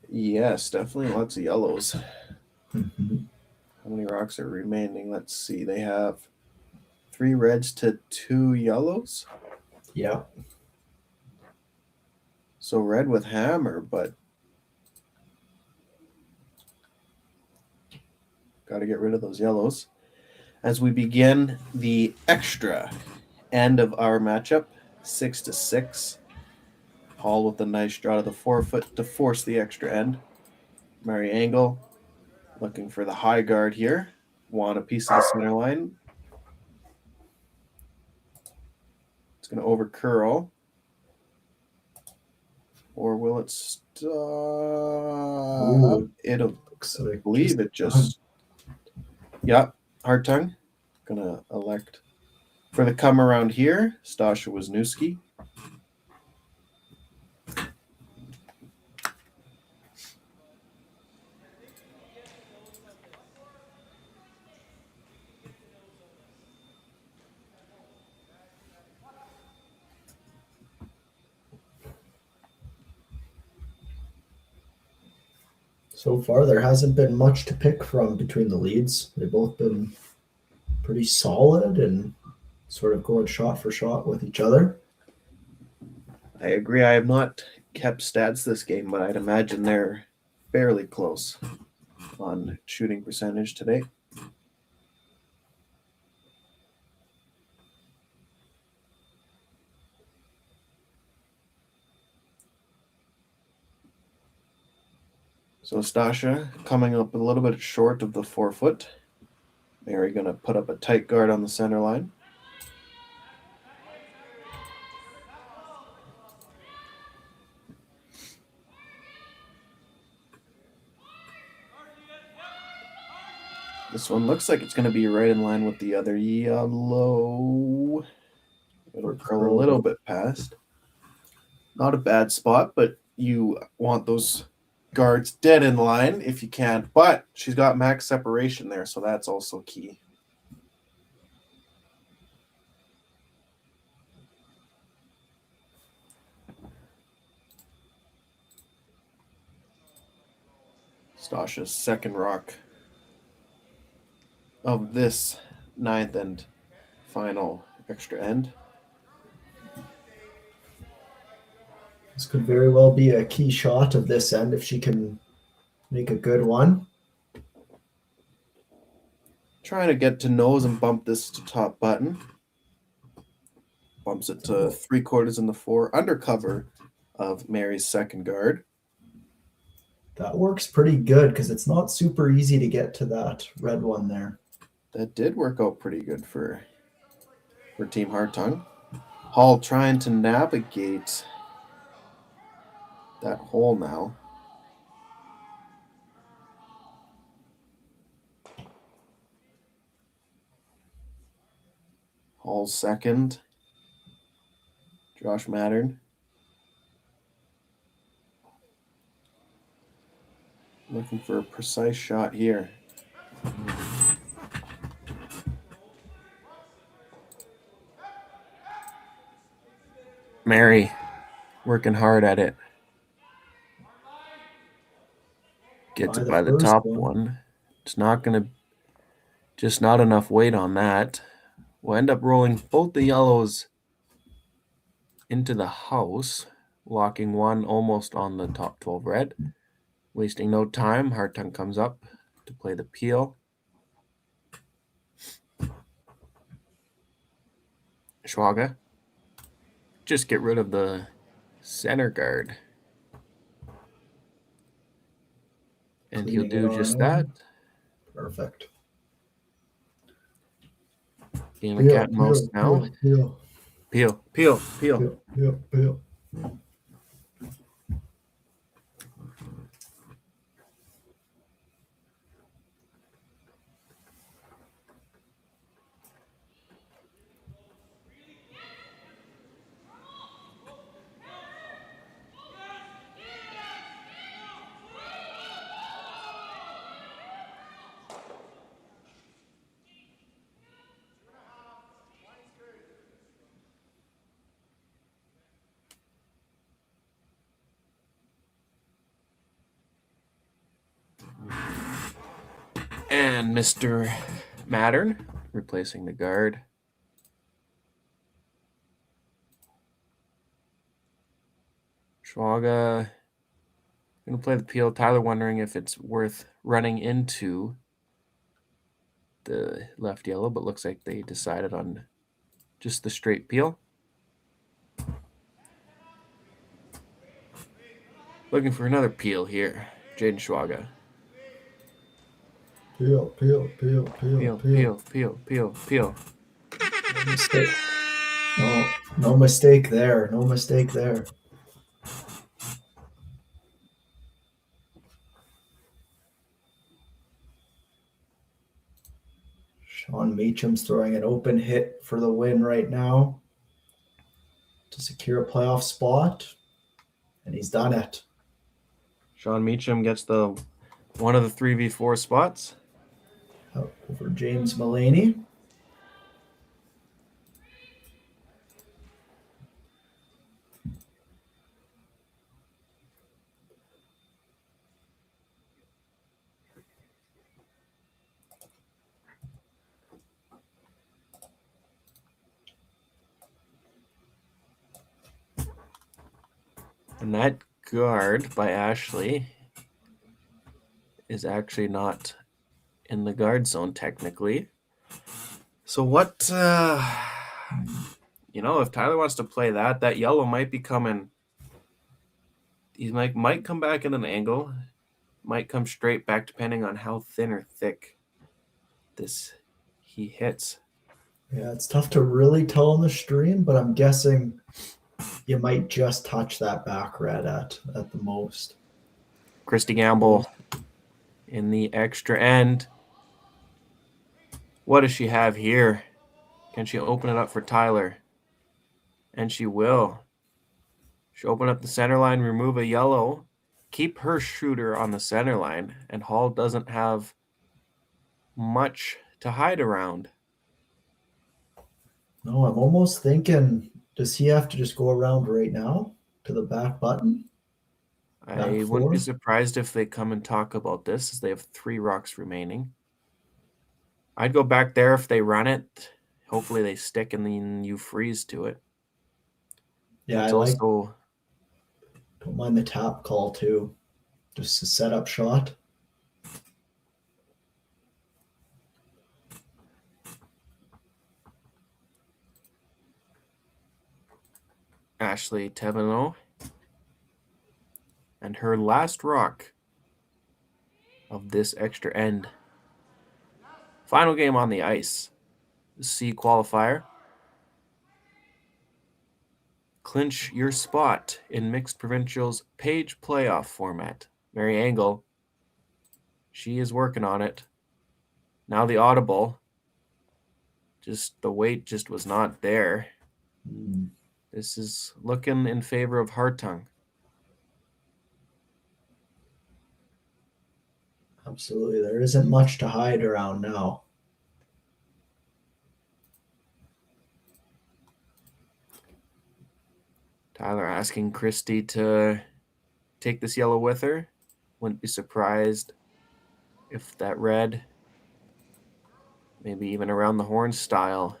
D: Yes, definitely lots of yellows.
E: Mm-hmm.
D: How many rocks are remaining? Let's see. They have 3 reds to 2 yellows.
E: Yeah.
D: So red with hammer, but got to get rid of those yellows. As we begin the extra end of our matchup, 6-6. Hall with a nice draw to the 4-foot to force the extra end. Mary Angle looking for the high guard here. Want a piece of the center line. It's going to over curl. Or will it stop? It'll, I believe it just. Yeah, Hartung. Going to elect for the come around here. Stasha Wisniewski.
E: So far, there hasn't been much to pick from between the leads. They've both been pretty solid and sort of going shot for shot with each other.
D: I agree. I have not kept stats this game, but I'd imagine they're fairly close on shooting percentage today. So Stasha coming up a little bit short of the 4-foot. Mary going to put up a tight guard on the center line. This one looks like it's going to be right in line with the other yellow. It'll curl a little bit past. Not a bad spot, but you want those guards dead in line if you can. But she's got max separation there, so that's also key. Stasha's second rock of this 9th and final extra end.
E: This could very well be a key shot of this end if she can make a good one.
D: Trying to get to nose and bump this to top button. Bumps it to 3/4 in the 4, under cover of Mary's second guard.
E: That works pretty good because it's not super easy to get to that red one there.
D: That did work out pretty good for Team Hartung. Hall trying to navigate that hole now. Hall's second. Josh Mattern. Looking for a precise shot here. Mary working hard at it. Gets it by the top one. It's not going to, just not enough weight on that. We'll end up rolling both the yellows into the house, locking one almost on the top 12 red. Wasting no time, Hartung comes up to play the peel. Schwaga. Just get rid of the center guard. And he'll do just that.
E: Perfect.
D: Game of cat and mouse now. Peel. And Mr. Mattern replacing the guard. Schwaga going to play the peel. Tyler wondering if it's worth running into the left yellow, but looks like they decided on just the straight peel. Looking for another peel here. Jaden Schwaga.
E: Peel. No mistake. No mistake there. No mistake there. Sean Meacham's throwing an open hit for the win right now to secure a playoff spot, and he's done it.
D: Sean Meacham gets the one of the 3v4 spots.
E: Over James Mullaney.
D: And that guard by Ashley is actually not in the guard zone technically. So what, if Tyler wants to play that yellow might be coming. He might come back in an angle, might come straight back depending on how thin or thick he hits.
E: Yeah, it's tough to really tell on the stream, but I'm guessing you might just touch that back red at the most.
D: Christy Gamble in the extra end. What does she have here? Can she open it up for Tyler? And she will. She'll open up the center line, remove a yellow, keep her shooter on the center line, and Hall doesn't have much to hide around.
E: No, I'm almost thinking, does he have to just go around right now to the back button?
D: I wouldn't be surprised if they come and talk about this, as they have 3 rocks remaining. I'd go back there if they run it. Hopefully they stick and then you freeze to it.
E: Yeah, don't mind the tap call too. Just a setup shot.
D: Ashley Teveno. And her last rock of this extra end. Final game on the ice. The C qualifier. Clinch your spot in Mixed Provincials page playoff format. Mary Angle, she is working on it. Now the audible. Just the weight just was not there. This is looking in favor of Hartung.
E: Absolutely. There isn't much to hide around now.
D: Tyler asking Christy to take this yellow with her. Wouldn't be surprised if that red, maybe even around the horn style.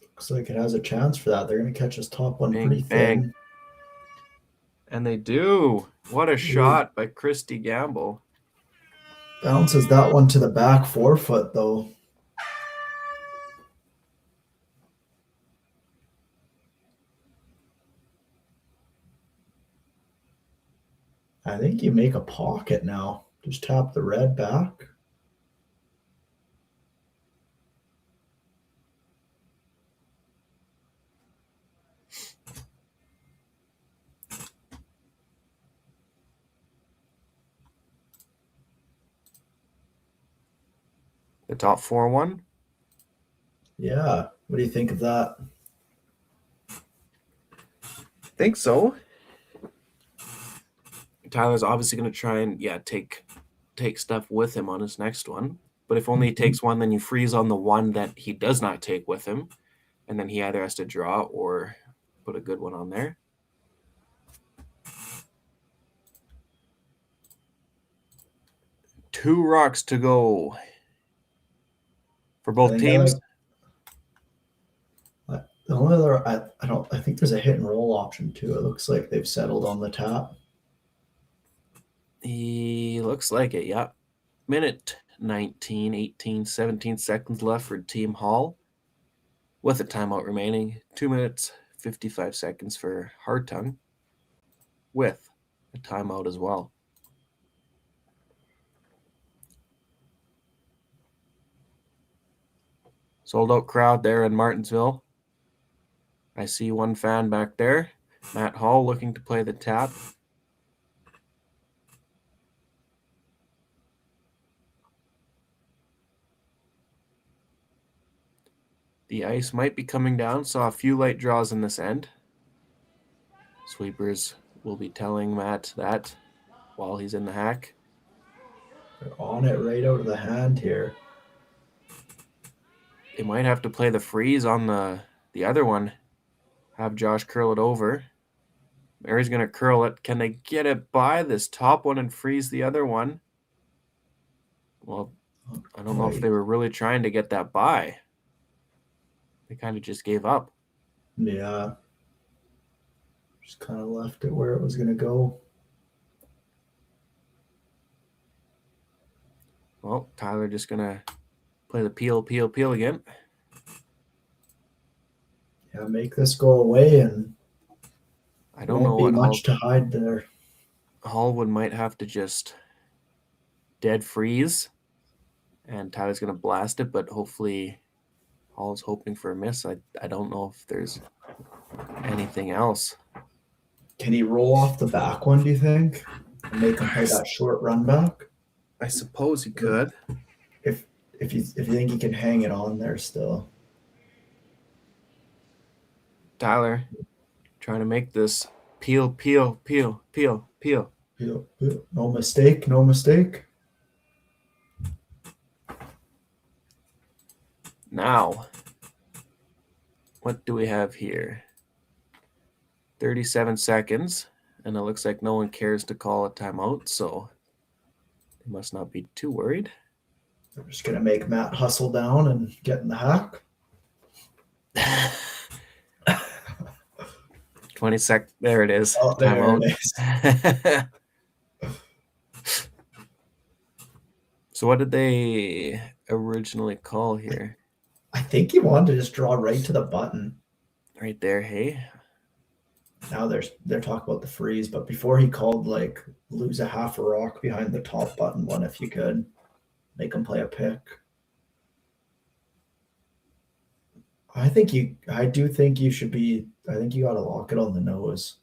E: Looks like it has a chance for that. They're going to catch this top one
D: Bang,
E: pretty
D: bang.
E: thin.
D: And they do. What a shot by Christy Gamble.
E: Bounces that one to the back 4-foot, though. I think you make a pocket now. Just tap the red back.
D: The top 4-1.
E: Yeah. What do you think of that?
D: Think so. Tyler's obviously going to try and take stuff with him on his next one. But if only he takes one, then you freeze on the one that he does not take with him, and then he either has to draw or put a good one on there. Two rocks to go for both teams.
E: The only other, I think there's a hit and roll option too. It looks like they've settled on the tap.
D: He looks like it, yeah. Minute 19, 18, 17 seconds left for Team Hall with a timeout remaining. 2 minutes, 55 seconds for Hartung with a timeout as well. Sold out crowd there in Martensville. I see one fan back there. Matt Hall looking to play the tap. The ice might be coming down. Saw a few light draws in this end. Sweepers will be telling Matt that while he's in the hack.
E: They're on it right out of the hand here.
D: They might have to play the freeze on the other one. Have Josh curl it over. Mary's going to curl it. Can they get it by this top one and freeze the other one? Well, I don't know if they were really trying to get that by. They kind of just gave up.
E: Yeah. Just kind of left it where it was going to go.
D: Well, Tyler just going to play the peel again.
E: Yeah, make this go away, and
D: I don't know
E: what
D: what
E: much to hide there.
D: Hallwood might have to just dead freeze, and Tyler's going to blast it, but hopefully Hall's hoping for a miss. I don't know if there's anything else.
E: Can he roll off the back one, do you think? And make him play that short run back?
D: I suppose he could.
E: If you think he can hang it on there still.
D: Tyler trying to make this peel.
E: No mistake, no mistake.
D: Now, what do we have here? 37 seconds, and it looks like no one cares to call a timeout, so they must not be too worried.
E: I'm just going to make Matt hustle down and get in the hack.
D: 20 sec. There it is.
E: Oh, there it is.
D: So what did they originally call here?
E: I think he wanted to just draw right to the button.
D: right there, hey?
E: Now they're talking about the freeze, but before he called like lose a half a rock behind the top button one if you could make him play a pick. I do think you should be. I think you got to lock it on the nose.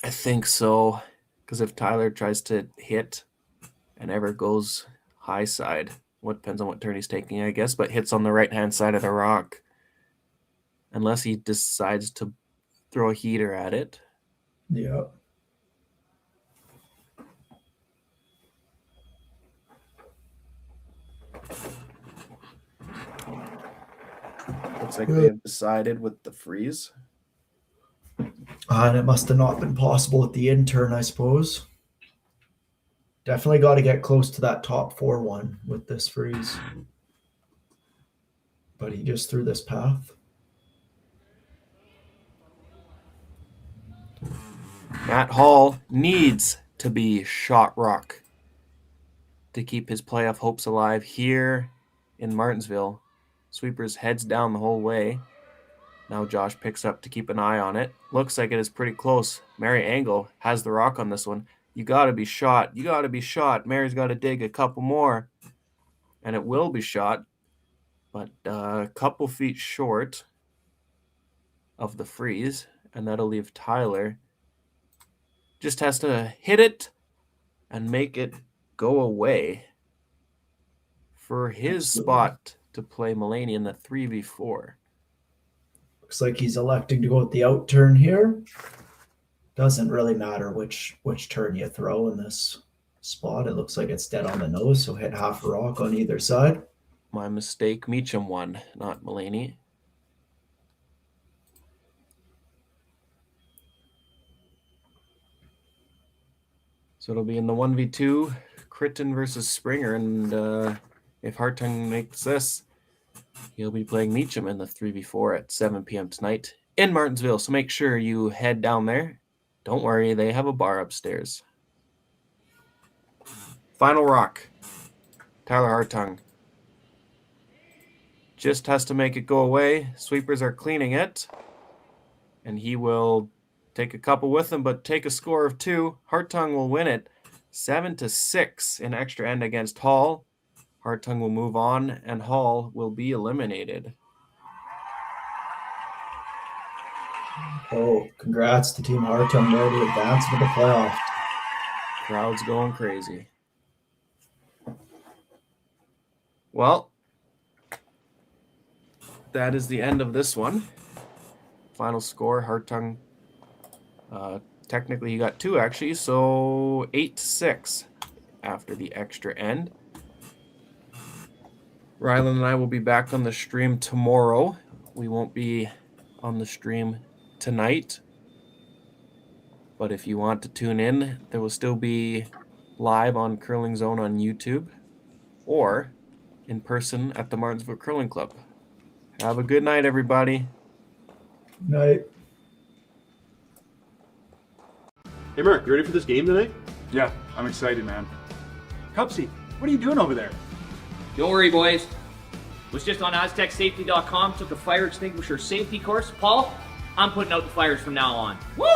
D: I think so, because if Tyler tries to hit and ever goes high side, what depends on what turn he's taking, I guess, but hits on the right-hand side of the rock, unless he decides to throw a heater at it.
E: Yeah.
D: Looks like they have decided with the freeze.
E: And it must have not been possible with the intern, I suppose. Definitely got to get close to that top 4-1 with this freeze. But he just threw this path.
D: Matt Hall needs to be shot rock to keep his playoff hopes alive here in Martensville. Sweepers heads down the whole way. Now Josh picks up to keep an eye on it. Looks like it is pretty close. Mary Angle has the rock on this one. You got to be shot. You got to be shot. Mary's got to dig a couple more. And it will be shot. But a couple feet short of the freeze. And that'll leave Tyler. Just has to hit it and make it go away for his spot to play Mulaney in the 3v4.
E: Looks like he's electing to go with the out turn here. Doesn't really matter which turn you throw in this spot. It looks like it's dead on the nose, so hit half a rock on either side.
D: My mistake. Meacham won, not Mulaney. So it'll be in the 1v2, Critton versus Springer, and if Hartung makes this, he'll be playing Meacham in the 3v4 at 7 p.m. tonight in Martensville. So make sure you head down there. Don't worry, they have a bar upstairs. Final rock. Tyler Hartung. Just has to make it go away. Sweepers are cleaning it. And he will take a couple with him, but take a score of 2. Hartung will win it 7-6 in extra end against Hall. Hartung will move on, and Hall will be eliminated.
E: Oh, congrats to Team Hartung there to advance to the playoff.
D: Crowd's going crazy. Well, that is the end of this one. Final score, Hartung. Technically, he got 2 actually, so 8-6 after the extra end. Rylan and I will be back on the stream tomorrow. We won't be on the stream tonight. But if you want to tune in, there will still be live on Curling Zone on YouTube or in person at the Martensville Curling Club. Have a good night, everybody.
E: Night.
A: Hey, Mark, you ready for this game tonight?
B: Yeah, I'm excited, man. Cupsy, what are you doing over there?
C: Don't worry, boys. Was just on AztecSafety.com, took a fire extinguisher safety course. Paul, I'm putting out the fires from now on. Woo!